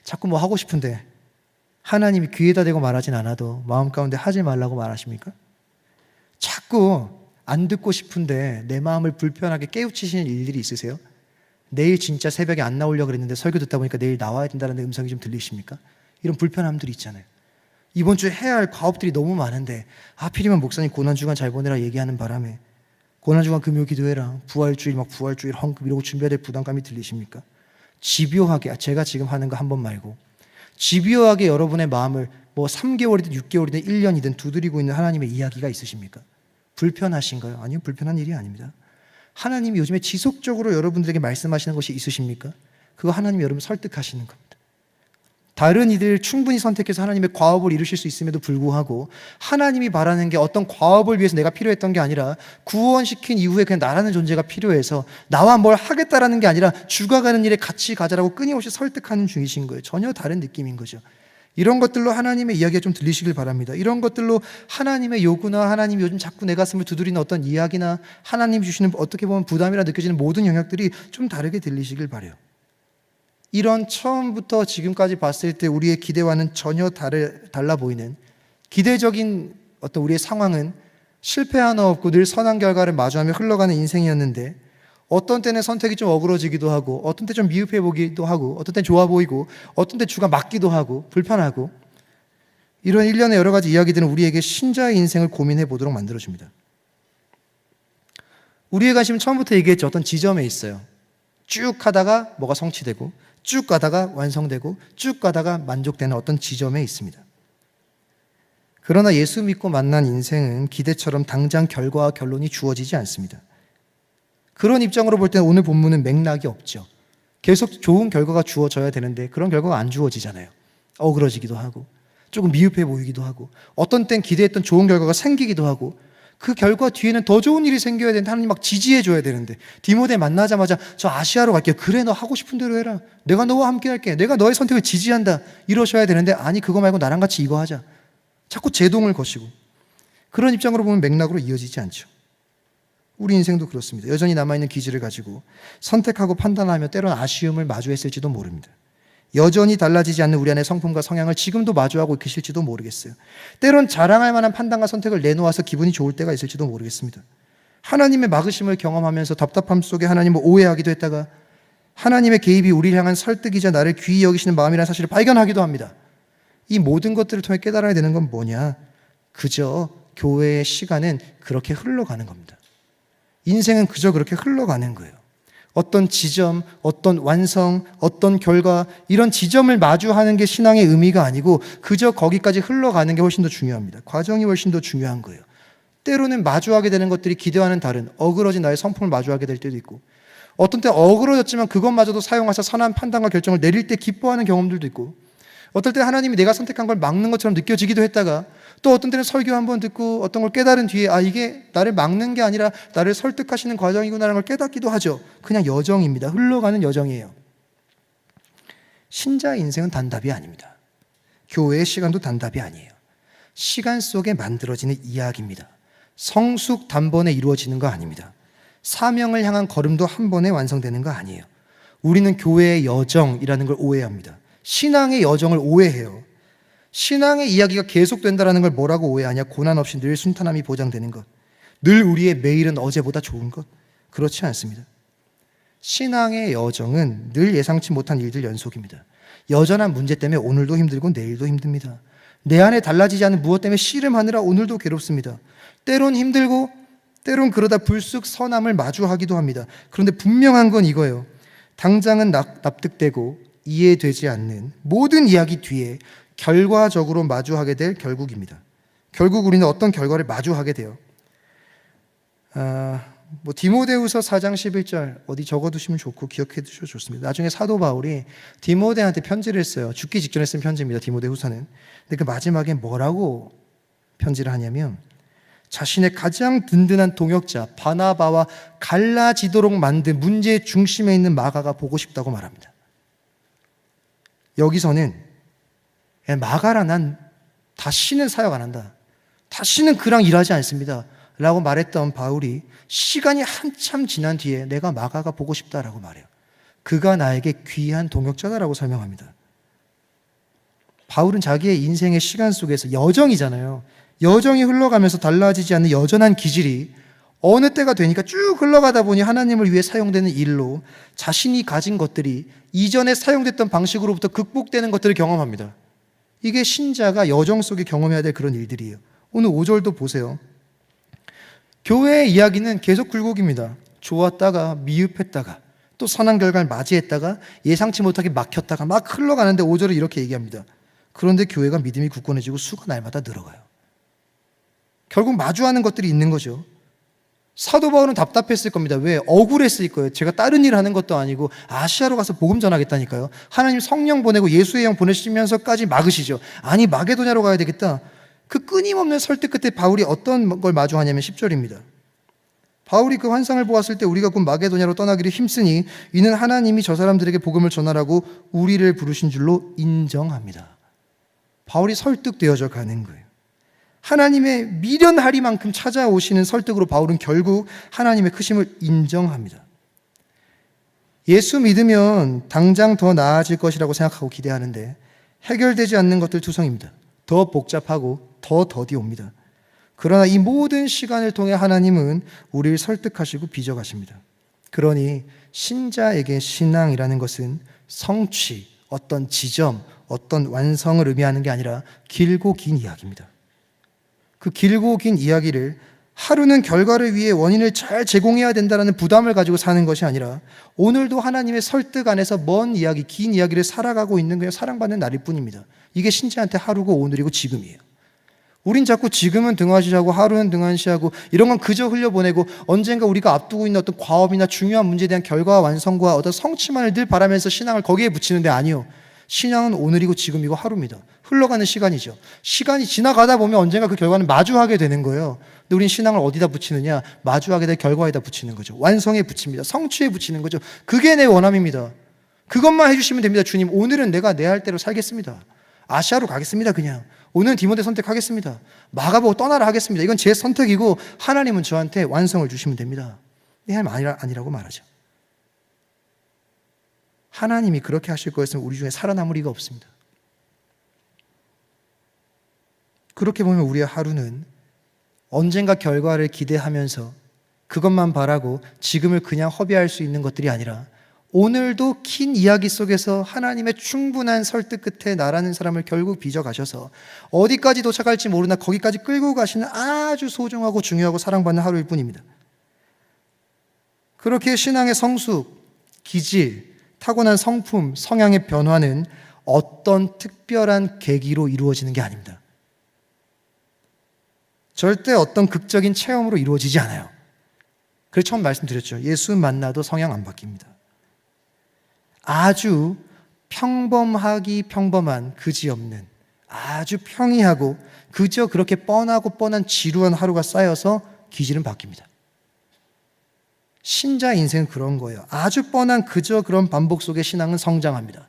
Speaker 1: 자꾸 뭐 하고 싶은데 하나님이 귀에다 대고 말하진 않아도 마음 가운데 하지 말라고 말하십니까? 자꾸 안 듣고 싶은데 내 마음을 불편하게 깨우치시는 일들이 있으세요? 내일 진짜 새벽에 안 나오려고 그랬는데 설교 듣다 보니까 내일 나와야 된다는 음성이 좀 들리십니까? 이런 불편함들이 있잖아요. 이번 주에 해야 할 과업들이 너무 많은데 하필이면 목사님 고난주간 잘 보내라 얘기하는 바람에 고난주간 금요 기도해라, 부활주일 헌금 이러고 준비해야 될 부담감이 들리십니까? 집요하게, 제가 지금 하는 거 한 번 말고 집요하게 여러분의 마음을 뭐 3개월이든 6개월이든 1년이든 두드리고 있는 하나님의 이야기가 있으십니까? 불편하신가요? 아니요, 불편한 일이 아닙니다. 하나님이 요즘에 지속적으로 여러분들에게 말씀하시는 것이 있으십니까? 그거 하나님이 여러분 설득하시는 겁니다. 다른 이들 충분히 선택해서 하나님의 과업을 이루실 수 있음에도 불구하고 하나님이 바라는 게 어떤 과업을 위해서 내가 필요했던 게 아니라 구원시킨 이후에 그냥 나라는 존재가 필요해서 나와 뭘 하겠다라는 게 아니라 죽어가는 일에 같이 가자라고 끊임없이 설득하는 중이신 거예요. 전혀 다른 느낌인 거죠. 이런 것들로 하나님의 이야기가 좀 들리시길 바랍니다. 이런 것들로 하나님의 요구나 하나님이 요즘 자꾸 내 가슴을 두드리는 어떤 이야기나 하나님 주시는 어떻게 보면 부담이라 느껴지는 모든 영역들이 좀 다르게 들리시길 바라요. 이런 처음부터 지금까지 봤을 때 우리의 기대와는 전혀 달라 보이는 기대적인 어떤 우리의 상황은 실패 하나 없고 늘 선한 결과를 마주하며 흘러가는 인생이었는데 어떤 때는 선택이 좀 어그러지기도 하고 어떤 때 좀 미흡해 보기도 하고 어떤 때 좋아 보이고 어떤 때 주가 맞기도 하고 불편하고 이런 일련의 여러 가지 이야기들은 우리에게 신자의 인생을 고민해 보도록 만들어줍니다. 우리의 관심은 처음부터 얘기했죠. 어떤 지점에 있어요. 쭉 하다가 뭐가 성취되고 쭉 가다가 완성되고 쭉 가다가 만족되는 어떤 지점에 있습니다. 그러나 예수 믿고 만난 인생은 기대처럼 당장 결과와 결론이 주어지지 않습니다. 그런 입장으로 볼 때는 오늘 본문은 맥락이 없죠. 계속 좋은 결과가 주어져야 되는데 그런 결과가 안 주어지잖아요. 어그러지기도 하고 조금 미흡해 보이기도 하고 어떤 땐 기대했던 좋은 결과가 생기기도 하고 그 결과 뒤에는 더 좋은 일이 생겨야 되는데 하나님 막 지지해 줘야 되는데 디모데 만나자마자 저 아시아로 갈게요. 그래 너 하고 싶은 대로 해라. 내가 너와 함께 할게. 내가 너의 선택을 지지한다. 이러셔야 되는데 아니 그거 말고 나랑 같이 이거 하자. 자꾸 제동을 거시고 그런 입장으로 보면 맥락으로 이어지지 않죠. 우리 인생도 그렇습니다. 여전히 남아있는 기질을 가지고 선택하고 판단하며 때로는 아쉬움을 마주했을지도 모릅니다. 여전히 달라지지 않는 우리 안의 성품과 성향을 지금도 마주하고 계실지도 모르겠어요. 때론 자랑할 만한 판단과 선택을 내놓아서 기분이 좋을 때가 있을지도 모르겠습니다. 하나님의 막으심을 경험하면서 답답함 속에 하나님을 오해하기도 했다가 하나님의 개입이 우리를 향한 설득이자 나를 귀히 여기시는 마음이라는 사실을 발견하기도 합니다. 이 모든 것들을 통해 깨달아야 되는 건 뭐냐? 그저 교회의 시간은 그렇게 흘러가는 겁니다. 인생은 그저 그렇게 흘러가는 거예요. 어떤 지점, 어떤 완성, 어떤 결과 이런 지점을 마주하는 게 신앙의 의미가 아니고 그저 거기까지 흘러가는 게 훨씬 더 중요합니다. 과정이 훨씬 더 중요한 거예요. 때로는 마주하게 되는 것들이 기대와는 다른 어그러진 나의 성품을 마주하게 될 때도 있고 어떤 때 어그러졌지만 그것마저도 사용하셔 선한 판단과 결정을 내릴 때 기뻐하는 경험들도 있고 어떨 때 하나님이 내가 선택한 걸 막는 것처럼 느껴지기도 했다가 또 어떤 때는 설교 한번 듣고 어떤 걸 깨달은 뒤에 아 이게 나를 막는 게 아니라 나를 설득하시는 과정이구나라는 걸 깨닫기도 하죠. 그냥 여정입니다. 흘러가는 여정이에요. 신자의 인생은 단답이 아닙니다. 교회의 시간도 단답이 아니에요. 시간 속에 만들어지는 이야기입니다. 성숙 단번에 이루어지는 거 아닙니다. 사명을 향한 걸음도 한 번에 완성되는 거 아니에요. 우리는 교회의 여정이라는 걸 오해합니다. 신앙의 여정을 오해해요. 신앙의 이야기가 계속된다는 걸 뭐라고 오해하냐? 고난 없이 늘 순탄함이 보장되는 것. 늘 우리의 매일은 어제보다 좋은 것. 그렇지 않습니다. 신앙의 여정은 늘 예상치 못한 일들 연속입니다. 여전한 문제 때문에 오늘도 힘들고 내일도 힘듭니다. 내 안에 달라지지 않은 무엇 때문에 씨름하느라 오늘도 괴롭습니다. 때론 힘들고 때론 그러다 불쑥 선함을 마주하기도 합니다. 그런데 분명한 건 이거예요. 당장은 납득되고 이해되지 않는 모든 이야기 뒤에 결과적으로 마주하게 될 결국입니다. 결국 우리는 어떤 결과를 마주하게 돼요. 디모데후서 4장 11절 어디 적어두시면 좋고 기억해 두셔도 좋습니다. 나중에 사도 바울이 디모데한테 편지를 했어요. 죽기 직전에 쓴 편지입니다. 디모데후서는. 근데 그 마지막에 뭐라고 편지를 하냐면 자신의 가장 든든한 동역자 바나바와 갈라지도록 만든 문제의 중심에 있는 마가가 보고 싶다고 말합니다. 여기서는 마가라 난 다시는 사역 안 한다. 다시는 그랑 일하지 않습니다. 라고 말했던 바울이 시간이 한참 지난 뒤에 내가 마가가 보고 싶다라고 말해요. 그가 나에게 귀한 동역자다라고 설명합니다. 바울은 자기의 인생의 시간 속에서 여정이잖아요. 여정이 흘러가면서 달라지지 않는 여전한 기질이 어느 때가 되니까 쭉 흘러가다 보니 하나님을 위해 사용되는 일로 자신이 가진 것들이 이전에 사용됐던 방식으로부터 극복되는 것들을 경험합니다. 이게 신자가 여정 속에 경험해야 될 그런 일들이에요. 오늘 5절도 보세요. 교회의 이야기는 계속 굴곡입니다. 좋았다가 미흡했다가 또 선한 결과를 맞이했다가 예상치 못하게 막혔다가 막 흘러가는데 5절은 이렇게 얘기합니다. 그런데 교회가 믿음이 굳건해지고 수가 날마다 늘어가요. 결국 마주하는 것들이 있는 거죠. 사도 바울은 답답했을 겁니다. 왜? 억울했을 거예요. 제가 다른 일을 하는 것도 아니고 아시아로 가서 복음 전하겠다니까요. 하나님 성령 보내고 예수의 영 보내시면서까지 막으시죠. 아니 마게도냐로 가야 되겠다. 그 끊임없는 설득 끝에 바울이 어떤 걸 마주하냐면 10절입니다. 바울이 그 환상을 보았을 때 우리가 곧 마게도냐로 떠나기를 힘쓰니 이는 하나님이 저 사람들에게 복음을 전하라고 우리를 부르신 줄로 인정합니다. 바울이 설득되어져 가는 거예요. 하나님의 미련하리만큼 찾아오시는 설득으로 바울은 결국 하나님의 크심을 인정합니다. 예수 믿으면 당장 더 나아질 것이라고 생각하고 기대하는데 해결되지 않는 것들 투성입니다. 더 복잡하고 더 더디 옵니다. 그러나 이 모든 시간을 통해 하나님은 우리를 설득하시고 빚어가십니다. 그러니 신자에게 신앙이라는 것은 성취, 어떤 지점, 어떤 완성을 의미하는 게 아니라 길고 긴 이야기입니다. 그 길고 긴 이야기를 하루는 결과를 위해 원인을 잘 제공해야 된다는 부담을 가지고 사는 것이 아니라 오늘도 하나님의 설득 안에서 먼 이야기, 긴 이야기를 살아가고 있는 그냥 사랑받는 날일 뿐입니다. 이게 신자한테 하루고 오늘이고 지금이에요. 우린 자꾸 지금은 등한시하고 하루는 등한시하고 이런 건 그저 흘려보내고 언젠가 우리가 앞두고 있는 어떤 과업이나 중요한 문제에 대한 결과와 완성과 어떤 성취만을 늘 바라면서 신앙을 거기에 붙이는데 아니요. 신앙은 오늘이고 지금이고 하루입니다. 흘러가는 시간이죠. 시간이 지나가다 보면 언젠가 그 결과는 마주하게 되는 거예요. 근데 우린 신앙을 어디다 붙이느냐? 마주하게 될 결과에다 붙이는 거죠. 완성에 붙입니다. 성취에 붙이는 거죠. 그게 내 원함입니다. 그것만 해주시면 됩니다. 주님, 오늘은 내가 내 할 대로 살겠습니다. 아시아로 가겠습니다. 그냥 오늘은 디모데 선택하겠습니다. 마가보고 떠나라 하겠습니다. 이건 제 선택이고 하나님은 저한테 완성을 주시면 됩니다. 내 삶 아니라고 말하죠. 하나님이 그렇게 하실 거였으면 우리 중에 살아남을 리가 없습니다. 그렇게 보면 우리의 하루는 언젠가 결과를 기대하면서 그것만 바라고 지금을 그냥 허비할 수 있는 것들이 아니라 오늘도 긴 이야기 속에서 하나님의 충분한 설득 끝에 나라는 사람을 결국 빚어가셔서 어디까지 도착할지 모르나 거기까지 끌고 가시는 아주 소중하고 중요하고 사랑받는 하루일 뿐입니다. 그렇게 신앙의 성숙, 기질, 타고난 성품, 성향의 변화는 어떤 특별한 계기로 이루어지는 게 아닙니다. 절대 어떤 극적인 체험으로 이루어지지 않아요. 그래서 처음 말씀드렸죠. 예수 만나도 성향 안 바뀝니다. 아주 평범하기 평범한 그지없는 아주 평이하고 그저 그렇게 뻔하고 뻔한 지루한 하루가 쌓여서 기질은 바뀝니다. 신자 인생은 그런 거예요. 아주 뻔한 그저 그런 반복 속에 신앙은 성장합니다.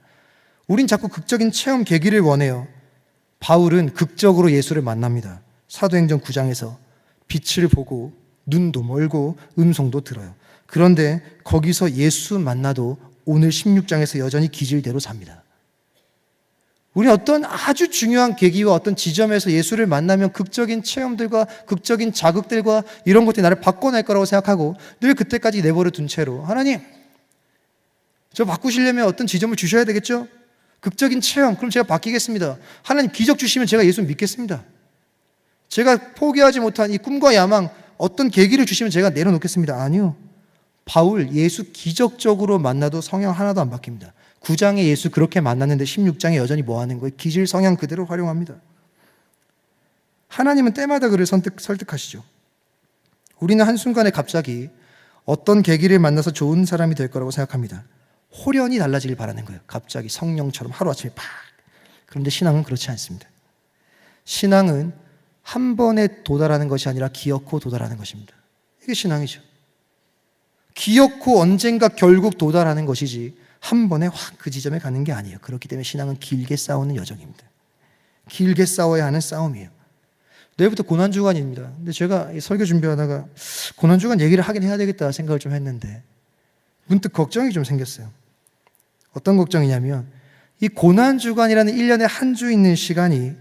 Speaker 1: 우린 자꾸 극적인 체험 계기를 원해요. 바울은 극적으로 예수를 만납니다. 사도행전 9장에서 빛을 보고 눈도 멀고 음성도 들어요. 그런데 거기서 예수 만나도 오늘 16장에서 여전히 기질대로 삽니다. 우리 어떤 아주 중요한 계기와 어떤 지점에서 예수를 만나면 극적인 체험들과 극적인 자극들과 이런 것들이 나를 바꿔낼 거라고 생각하고 늘 그때까지 내버려 둔 채로 하나님, 저 바꾸시려면 어떤 지점을 주셔야 되겠죠? 극적인 체험, 그럼 제가 바뀌겠습니다. 하나님 기적 주시면 제가 예수 믿겠습니다. 제가 포기하지 못한 이 꿈과 야망, 어떤 계기를 주시면 제가 내려놓겠습니다. 아니요. 바울 예수 기적적으로 만나도 성향 하나도 안 바뀝니다. 9장에 예수 그렇게 만났는데 16장에 여전히 뭐 하는 거예요? 기질 성향 그대로 활용합니다. 하나님은 때마다 그를 설득하시죠. 우리는 한순간에 갑자기 어떤 계기를 만나서 좋은 사람이 될 거라고 생각합니다. 호련히 달라지길 바라는 거예요. 갑자기 성령처럼 하루아침에 팍. 그런데 신앙은 그렇지 않습니다. 신앙은 한 번에 도달하는 것이 아니라 기어코 도달하는 것입니다. 이게 신앙이죠. 기어코 언젠가 결국 도달하는 것이지 한 번에 확 그 지점에 가는 게 아니에요. 그렇기 때문에 신앙은 길게 싸우는 여정입니다. 길게 싸워야 하는 싸움이에요. 내일부터 고난주간입니다. 근데 제가 설교 준비하다가 고난주간 얘기를 하긴 해야 되겠다 생각을 좀 했는데 문득 걱정이 좀 생겼어요. 어떤 걱정이냐면 이 고난주간이라는 1년에 한 주 있는 시간이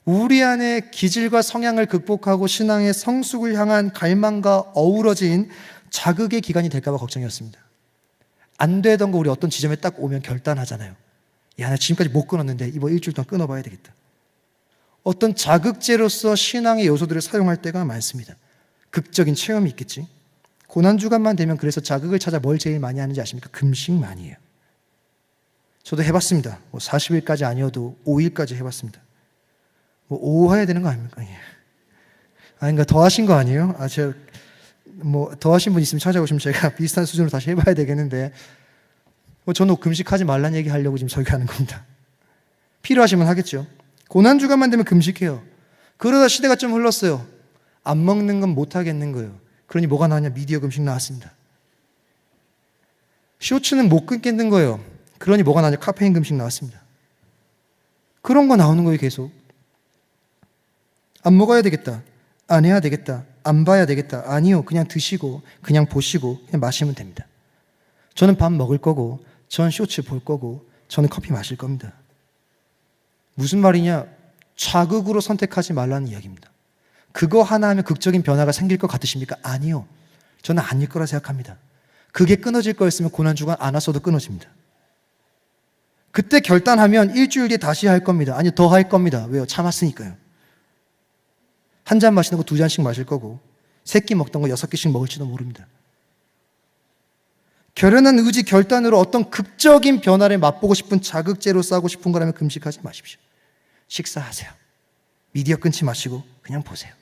Speaker 1: 우리 안에 기질과 성향을 극복하고 신앙의 성숙을 향한 갈망과 어우러진 자극의 기간이 될까 봐 걱정이었습니다. 안 되던 거 우리 어떤 지점에 딱 오면 결단하잖아요. 야, 나 지금까지 못 끊었는데 이번 일주일 동안 끊어봐야 되겠다. 어떤 자극제로서 신앙의 요소들을 사용할 때가 많습니다. 극적인 체험이 있겠지. 고난주간만 되면 그래서 자극을 찾아 뭘 제일 많이 하는지 아십니까? 금식 많이 해요. 저도 해봤습니다. 40일까지 아니어도 5일까지 해봤습니다. 5 해야 되는 거 아닙니까? 예. 아닌가, 더 하신 거 아니에요? 제가 더 하신 분 있으면 찾아오시면 제가 비슷한 수준으로 다시 해봐야 되겠는데, 저는 금식하지 말란 얘기 하려고 지금 설교하는 겁니다. 필요하시면 하겠죠. 고난주간만 되면 금식해요. 그러다 시대가 좀 흘렀어요. 안 먹는 건 못 하겠는 거예요. 그러니 뭐가 나왔냐? 미디어 금식 나왔습니다. 쇼츠는 못 끊겠는 거예요. 그러니 뭐가 나왔냐? 카페인 금식 나왔습니다. 그런 거 나오는 거예요, 계속. 안 먹어야 되겠다. 안 해야 되겠다. 안 봐야 되겠다. 아니요. 그냥 드시고, 그냥 보시고, 그냥 마시면 됩니다. 저는 밥 먹을 거고, 전 쇼츠 볼 거고, 저는 커피 마실 겁니다. 무슨 말이냐? 자극으로 선택하지 말라는 이야기입니다. 그거 하나 하면 극적인 변화가 생길 것 같으십니까? 아니요. 저는 아닐 거라 생각합니다. 그게 끊어질 거였으면 고난주간 안 왔어도 끊어집니다. 그때 결단하면 일주일 뒤에 다시 할 겁니다. 아니요, 더 할 겁니다. 왜요? 참았으니까요. 한 잔 마시는 거 2잔씩 마실 거고 3끼 먹던 거 6끼씩 먹을지도 모릅니다. 결연한 의지 결단으로 어떤 극적인 변화를 맛보고 싶은 자극제로 싸고 싶은 거라면 금식하지 마십시오. 식사하세요. 미디어 끊지 마시고 그냥 보세요.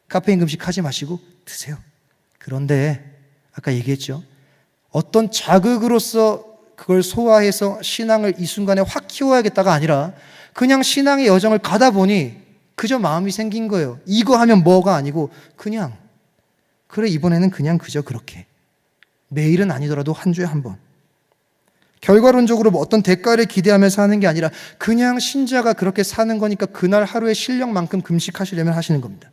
Speaker 1: 카페인 금식하지 마시고 드세요. 그런데 아까 얘기했죠. 어떤 자극으로서 그걸 소화해서 신앙을 이 순간에 확 키워야겠다가 아니라 그냥 신앙의 여정을 가다 보니 그저 마음이 생긴 거예요. 이거 하면 뭐가 아니고 그냥 그래 이번에는 그냥 그저 그렇게 매일은 아니더라도 한 주에 한 번 결과론적으로 어떤 대가를 기대하면서 하는 게 아니라 그냥 신자가 그렇게 사는 거니까 그날 하루의 실력만큼 금식하시려면 하시는 겁니다.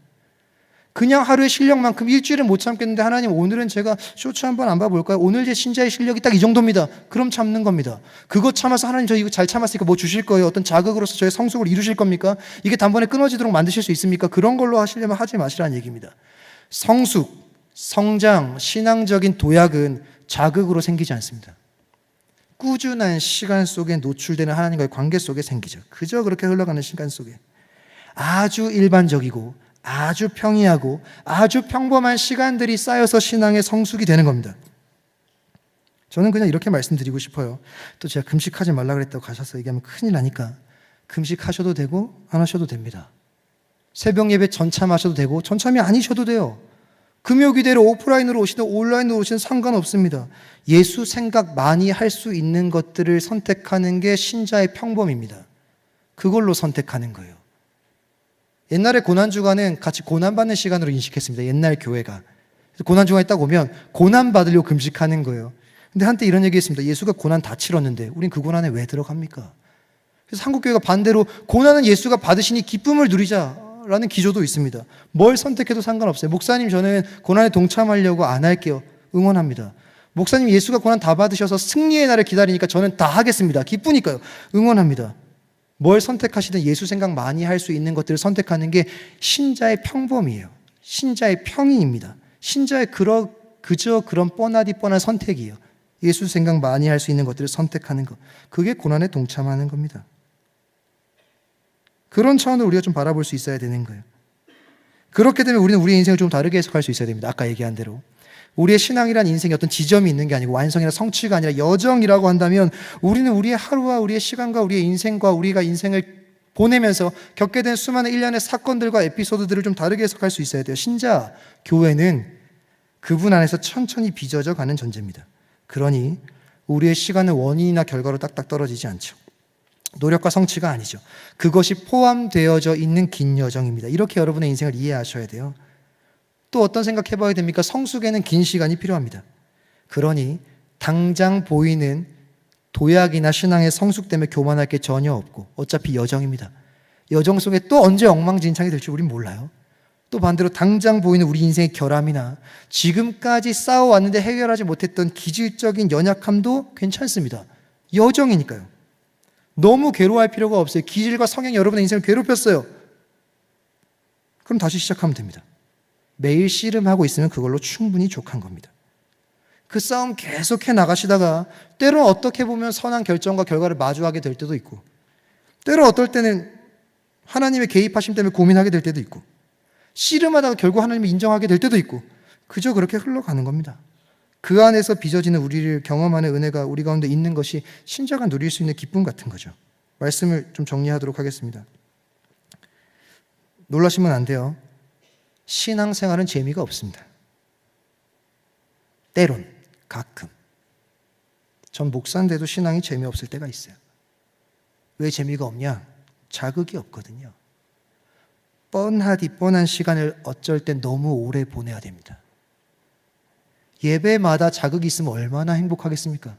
Speaker 1: 그냥 하루의 실력만큼 일주일은 못 참겠는데 하나님 오늘은 제가 쇼츠 한번 안 봐볼까요? 오늘 제 신자의 실력이 딱 이 정도입니다. 그럼 참는 겁니다. 그거 참아서 하나님 저 이거 잘 참았으니까 뭐 주실 거예요? 어떤 자극으로서 저의 성숙을 이루실 겁니까? 이게 단번에 끊어지도록 만드실 수 있습니까? 그런 걸로 하시려면 하지 마시라는 얘기입니다. 성숙, 성장, 신앙적인 도약은 자극으로 생기지 않습니다. 꾸준한 시간 속에 노출되는 하나님과의 관계 속에 생기죠. 그저 그렇게 흘러가는 시간 속에 아주 일반적이고 아주 평이하고 아주 평범한 시간들이 쌓여서 신앙의 성숙이 되는 겁니다. 저는 그냥 이렇게 말씀드리고 싶어요. 또 제가 금식하지 말라 그랬다고 가셔서 얘기하면 큰일 나니까 금식하셔도 되고 안 하셔도 됩니다. 새벽 예배 전참하셔도 되고 전참이 아니셔도 돼요. 금요기대로 오프라인으로 오시든 온라인으로 오시든 상관없습니다. 예수 생각 많이 할 수 있는 것들을 선택하는 게 신자의 평범입니다. 그걸로 선택하는 거예요. 옛날에 고난주간은 같이 고난받는 시간으로 인식했습니다. 옛날 교회가. 고난주간이 딱 오면 고난받으려고 금식하는 거예요. 근데 한때 이런 얘기 했습니다. 예수가 고난 다 치렀는데 우린 그 고난에 왜 들어갑니까? 그래서 한국교회가 반대로 고난은 예수가 받으시니 기쁨을 누리자라는 기조도 있습니다. 뭘 선택해도 상관없어요. 목사님, 저는 고난에 동참하려고 안 할게요. 응원합니다. 목사님, 예수가 고난 다 받으셔서 승리의 날을 기다리니까 저는 다 하겠습니다. 기쁘니까요. 응원합니다. 뭘 선택하시든 예수 생각 많이 할 수 있는 것들을 선택하는 게 신자의 평범이에요. 신자의 평이입니다. 신자의 그저 그런 뻔하디 뻔한 선택이에요. 예수 생각 많이 할 수 있는 것들을 선택하는 것. 그게 고난에 동참하는 겁니다. 그런 차원으로 우리가 좀 바라볼 수 있어야 되는 거예요. 그렇게 되면 우리는 우리의 인생을 좀 다르게 해석할 수 있어야 됩니다. 아까 얘기한 대로. 우리의 신앙이란 인생에 어떤 지점이 있는 게 아니고 완성이나 성취가 아니라 여정이라고 한다면 우리는 우리의 하루와 우리의 시간과 우리의 인생과 우리가 인생을 보내면서 겪게 된 수많은 일련의 사건들과 에피소드들을 좀 다르게 해석할 수 있어야 돼요. 신자, 교회는 그분 안에서 천천히 빚어져 가는 존재입니다. 그러니 우리의 시간은 원인이나 결과로 딱딱 떨어지지 않죠. 노력과 성취가 아니죠. 그것이 포함되어져 있는 긴 여정입니다. 이렇게 여러분의 인생을 이해하셔야 돼요. 또 어떤 생각 해봐야 됩니까? 성숙에는 긴 시간이 필요합니다. 그러니 당장 보이는 도약이나 신앙의 성숙 때문에 교만할 게 전혀 없고 어차피 여정입니다. 여정 속에 또 언제 엉망진창이 될지 우린 몰라요. 또 반대로 당장 보이는 우리 인생의 결함이나 지금까지 싸워왔는데 해결하지 못했던 기질적인 연약함도 괜찮습니다. 여정이니까요. 너무 괴로워할 필요가 없어요. 기질과 성향이 여러분의 인생을 괴롭혔어요. 그럼 다시 시작하면 됩니다. 매일 씨름하고 있으면 그걸로 충분히 족한 겁니다. 그 싸움 계속해 나가시다가 때로 어떻게 보면 선한 결정과 결과를 마주하게 될 때도 있고 때로 어떨 때는 하나님의 개입하심 때문에 고민하게 될 때도 있고 씨름하다가 결국 하나님이 인정하게 될 때도 있고 그저 그렇게 흘러가는 겁니다. 그 안에서 빚어지는 우리를 경험하는 은혜가 우리 가운데 있는 것이 신자가 누릴 수 있는 기쁨 같은 거죠. 말씀을 좀 정리하도록 하겠습니다. 놀라시면 안 돼요. 신앙생활은 재미가 없습니다. 때론, 가끔. 전 목사인데도 신앙이 재미없을 때가 있어요. 왜 재미가 없냐? 자극이 없거든요. 뻔하디 뻔한 시간을 어쩔 땐 너무 오래 보내야 됩니다. 예배마다 자극이 있으면 얼마나 행복하겠습니까?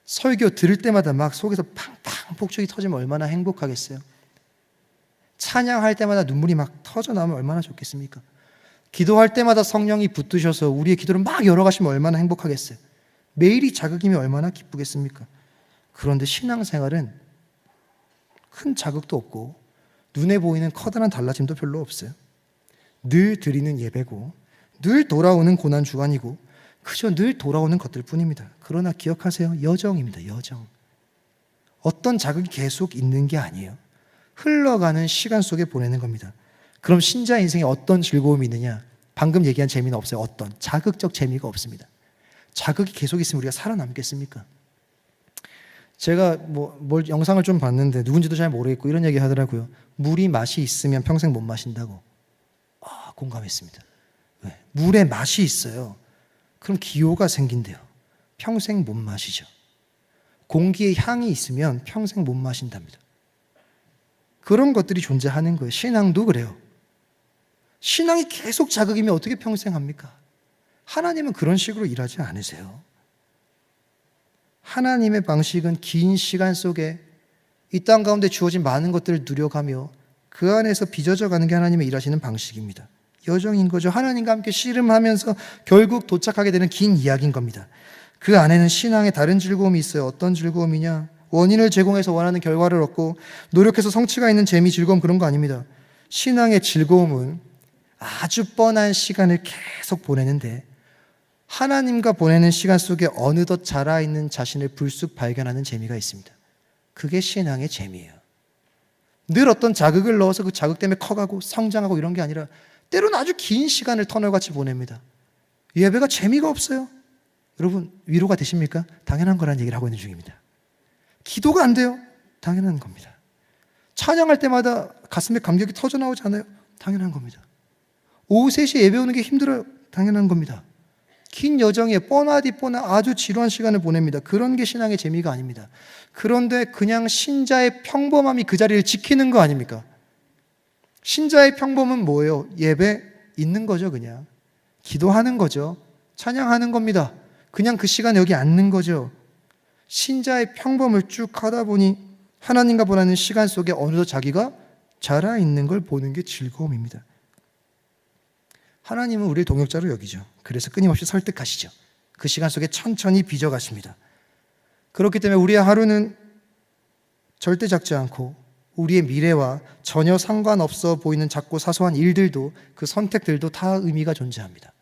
Speaker 1: 설교 들을 때마다 막 속에서 팡팡 폭죽이 터지면 얼마나 행복하겠어요? 찬양할 때마다 눈물이 막 터져 나오면 얼마나 좋겠습니까? 기도할 때마다 성령이 붙드셔서 우리의 기도를 막 열어가시면 얼마나 행복하겠어요? 매일이 자극이면 얼마나 기쁘겠습니까? 그런데 신앙생활은 큰 자극도 없고 눈에 보이는 커다란 달라짐도 별로 없어요. 늘 드리는 예배고 늘 돌아오는 고난 주간이고 그저 늘 돌아오는 것들 뿐입니다. 그러나 기억하세요. 여정입니다. 여정. 어떤 자극이 계속 있는 게 아니에요. 흘러가는 시간 속에 보내는 겁니다. 그럼 신자 인생에 어떤 즐거움이 있느냐? 방금 얘기한 재미는 없어요. 어떤 자극적 재미가 없습니다. 자극이 계속 있으면 우리가 살아남겠습니까? 제가 뭘 영상을 좀 봤는데 누군지도 잘 모르겠고 이런 얘기 하더라고요. 물이 맛이 있으면 평생 못 마신다고. 공감했습니다. 왜? 물에 맛이 있어요. 그럼 기호가 생긴대요. 평생 못 마시죠. 공기에 향이 있으면 평생 못 마신답니다. 그런 것들이 존재하는 거예요. 신앙도 그래요. 신앙이 계속 자극이면 어떻게 평생 합니까? 하나님은 그런 식으로 일하지 않으세요. 하나님의 방식은 긴 시간 속에 이 땅 가운데 주어진 많은 것들을 누려가며 그 안에서 빚어져 가는 게 하나님의 일하시는 방식입니다. 여정인 거죠. 하나님과 함께 씨름하면서 결국 도착하게 되는 긴 이야기인 겁니다. 그 안에는 신앙의 다른 즐거움이 있어요. 어떤 즐거움이냐? 원인을 제공해서 원하는 결과를 얻고 노력해서 성취가 있는 재미, 즐거움 그런 거 아닙니다. 신앙의 즐거움은 아주 뻔한 시간을 계속 보내는데 하나님과 보내는 시간 속에 어느덧 자라있는 자신을 불쑥 발견하는 재미가 있습니다. 그게 신앙의 재미예요. 늘 어떤 자극을 넣어서 그 자극 때문에 커가고 성장하고 이런 게 아니라 때로는 아주 긴 시간을 터널같이 보냅니다. 예배가 재미가 없어요. 여러분 위로가 되십니까? 당연한 거라는 얘기를 하고 있는 중입니다. 기도가 안 돼요? 당연한 겁니다. 찬양할 때마다 가슴에 감격이 터져 나오지 않아요? 당연한 겁니다. 오후 3시에 예배 오는 게 힘들어요? 당연한 겁니다. 긴 여정에 뻔하디 뻔한 아주 지루한 시간을 보냅니다. 그런 게 신앙의 재미가 아닙니다. 그런데 그냥 신자의 평범함이 그 자리를 지키는 거 아닙니까? 신자의 평범은 뭐예요? 예배 있는 거죠, 그냥. 기도하는 거죠. 찬양하는 겁니다. 그냥 그 시간에 여기 앉는 거죠. 신자의 평범을 쭉 하다 보니 하나님과 보내는 시간 속에 어느덧 자기가 자라 있는 걸 보는 게 즐거움입니다. 하나님은 우리를 동역자로 여기죠. 그래서 끊임없이 설득하시죠. 그 시간 속에 천천히 빚어가십니다. 그렇기 때문에 우리의 하루는 절대 작지 않고 우리의 미래와 전혀 상관없어 보이는 작고 사소한 일들도, 그 선택들도 다 의미가 존재합니다.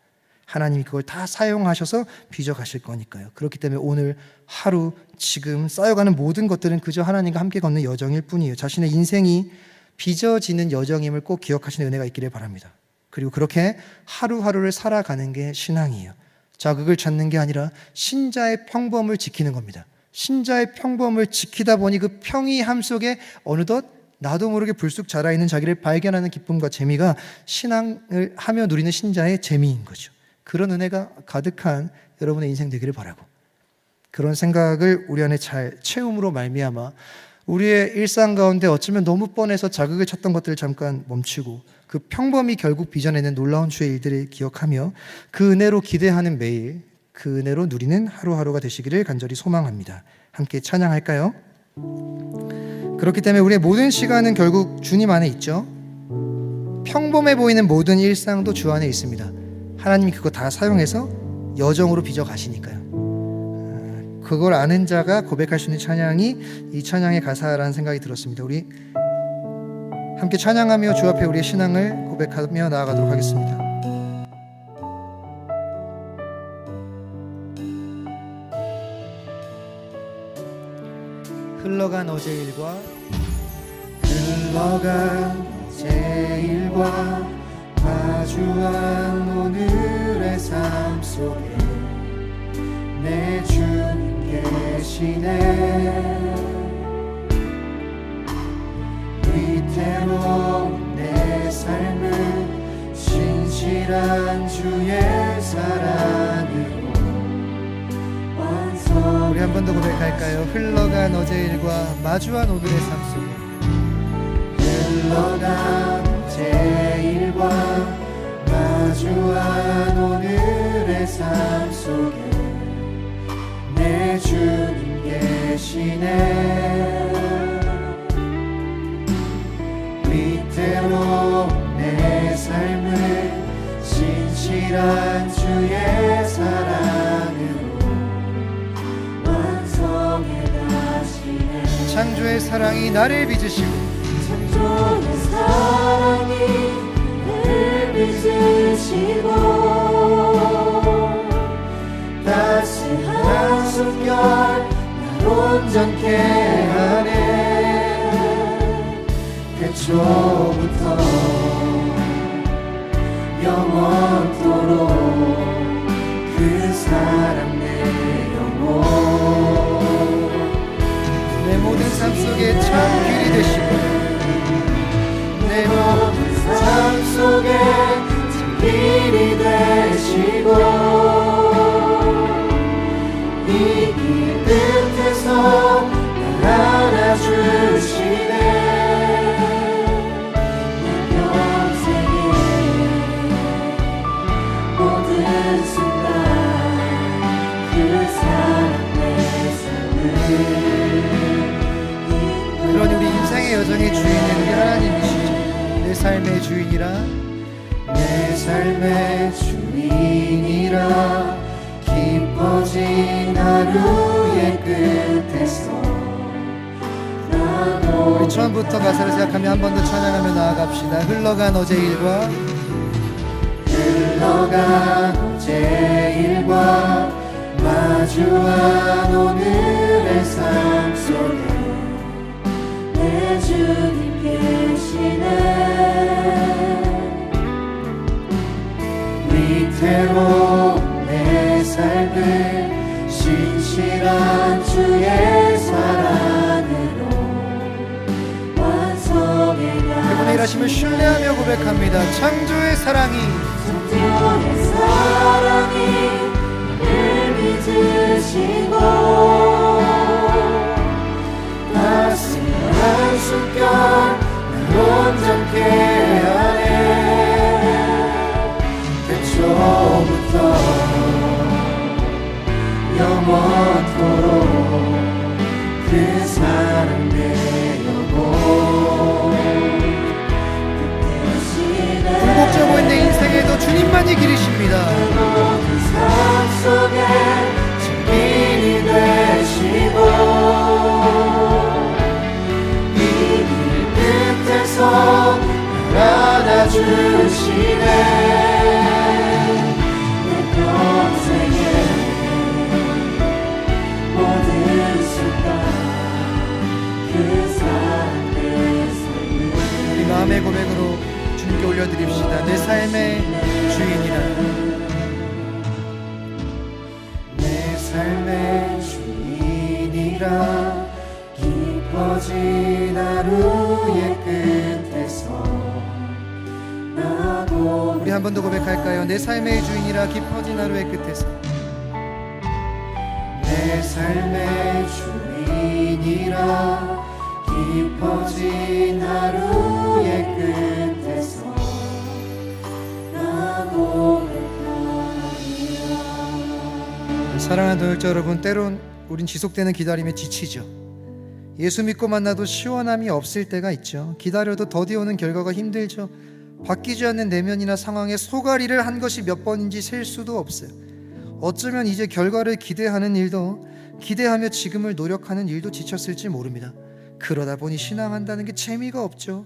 Speaker 1: 하나님이 그걸 다 사용하셔서 빚어가실 거니까요. 그렇기 때문에 오늘 하루, 지금 쌓여가는 모든 것들은 그저 하나님과 함께 걷는 여정일 뿐이에요. 자신의 인생이 빚어지는 여정임을 꼭 기억하시는 은혜가 있기를 바랍니다. 그리고 그렇게 하루하루를 살아가는 게 신앙이에요. 자극을 찾는 게 아니라 신자의 평범을 지키는 겁니다. 신자의 평범을 지키다 보니 그 평이함 속에 어느덧 나도 모르게 불쑥 자라있는 자기를 발견하는 기쁨과 재미가 신앙을 하며 누리는 신자의 재미인 거죠. 그런 은혜가 가득한 여러분의 인생 되기를 바라고, 그런 생각을 우리 안에 잘 채움으로 말미암아 우리의 일상 가운데 어쩌면 너무 뻔해서 자극을 찾던 것들을 잠깐 멈추고 그 평범이 결국 빚어내는 놀라운 주의 일들을 기억하며 그 은혜로 기대하는 매일, 그 은혜로 누리는 하루하루가 되시기를 간절히 소망합니다. 함께 찬양할까요? 그렇기 때문에 우리의 모든 시간은 결국 주님 안에 있죠. 평범해 보이는 모든 일상도 주 안에 있습니다. 하나님이 그거 다 사용해서 여정으로 빚어 가시니까요. 그걸 아는 자가 고백할 수 있는 찬양이 이 찬양의 가사라는 생각이 들었습니다. 우리 함께 찬양하며 주 앞에 우리의 신앙을 고백하며 나아가도록 하겠습니다. 흘러간 어제 일과 마주한 오늘의 삶 속에 내 주님 계시네. 위태로운 내 삶을 신실한 주의 사랑으로 완성. 우리 한 번 더 고백할까요? 흘러간 어제 일과 마주한 오늘의 삶 속에, 흘러간 어제 일과 마주한 오늘의 삶 속에 내 주님 계시네. 위태로운 내 삶을 신실한 주의 사랑으로 완성해 가시네. 창조의 사랑이 나를 빚으시고, 창조의 사랑이 나를 빚으시고 따스한 숨결 날 온전케 하네. 태초부터 영원토록 그 사랑 내 영혼, 내 모든 삶 속에 참 길이 되시고, 내 모든 삶 속에 참 길이 되시고 이 길 끝에서 날 안아주시네. 내 평생에 모든 순간 그 사랑 내 삶을. 그러니 우리 인생의 여정의 주인은 우리 하나님이시죠. 내 삶의 주인이라, 내 삶의 주인이라 깊어진 하루의 끝에서 우리 처음부터 가사를 생각하며 한 번 더 찬양하며 나아갑시다. 흘러간 어제 일과, 흘러간 어제 일과 마주한 오늘의 삶 속에 내 주님 계시네. 위태로운 내 삶을 신실한 주의 사랑으로 완성해 가시네. 그분의 일하심을 신뢰하며 고백합니다. 창조의 사랑이, 창조의 사랑이 늘 믿으시고 따스한 숨결 날 온전케 하네. 태초부터 영원토록 그 사랑 내 주인이라 깊어진 하루의 끝에서 나고. 우리 한 번 더 고백할까요? 내 삶의 주인이라 깊어진 하루의 끝에서, 내 삶의 주인이라 깊어진 하루의 끝에서 나 고백하리라. 사랑하는 동역자 여러분, 때론 우린 지속되는 기다림에 지치죠. 예수 믿고 만나도 시원함이 없을 때가 있죠. 기다려도 더디 오는 결과가 힘들죠. 바뀌지 않는 내면이나 상황에 소가리를 한 것이 몇 번인지 셀 수도 없어요. 어쩌면 이제 결과를 기대하는 일도, 기대하며 지금을 노력하는 일도 지쳤을지 모릅니다. 그러다 보니 신앙한다는 게 재미가 없죠.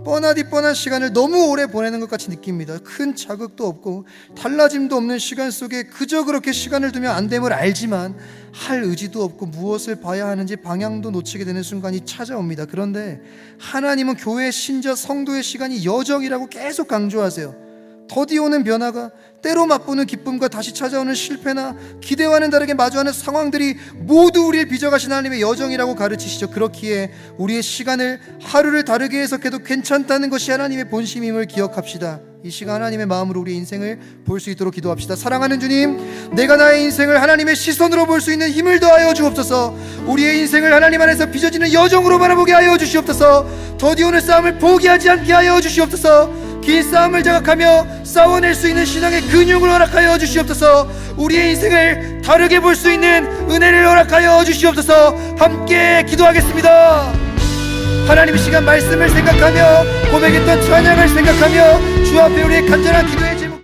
Speaker 1: 뻔하디 뻔한 시간을 너무 오래 보내는 것 같이 느낍니다. 큰 자극도 없고 달라짐도 없는 시간 속에 그저 그렇게 시간을 두면 안 됨을 알지만 할 의지도 없고 무엇을 봐야 하는지 방향도 놓치게 되는 순간이 찾아옵니다. 그런데 하나님은 교회 신자 성도의 시간이 여정이라고 계속 강조하세요. 더디 오는 변화가, 때로 맛보는 기쁨과 다시 찾아오는 실패나 기대와는 다르게 마주하는 상황들이 모두 우리를 빚어가신 하나님의 여정이라고 가르치시죠. 그렇기에 우리의 시간을 하루를 다르게 해석해도 괜찮다는 것이 하나님의 본심임을 기억합시다. 이 시간 하나님의 마음으로 우리의 인생을 볼 수 있도록 기도합시다. 사랑하는 주님, 내가 나의 인생을 하나님의 시선으로 볼 수 있는 힘을 더하여 주옵소서. 우리의 인생을 하나님 안에서 빚어지는 여정으로 바라보게 하여 주시옵소서. 더디 오는 싸움을 포기하지 않게 하여 주시옵소서. 긴 싸움을 자각하며 싸워낼 수 있는 신앙의 근육을 허락하여 주시옵소서. 우리의 인생을 다르게 볼 수 있는 은혜를 허락하여 주시옵소서. 함께 기도하겠습니다. 하나님, 이 시간 말씀을 생각하며 고백했던 찬양을 생각하며 주 앞에 우리의 간절한 기도의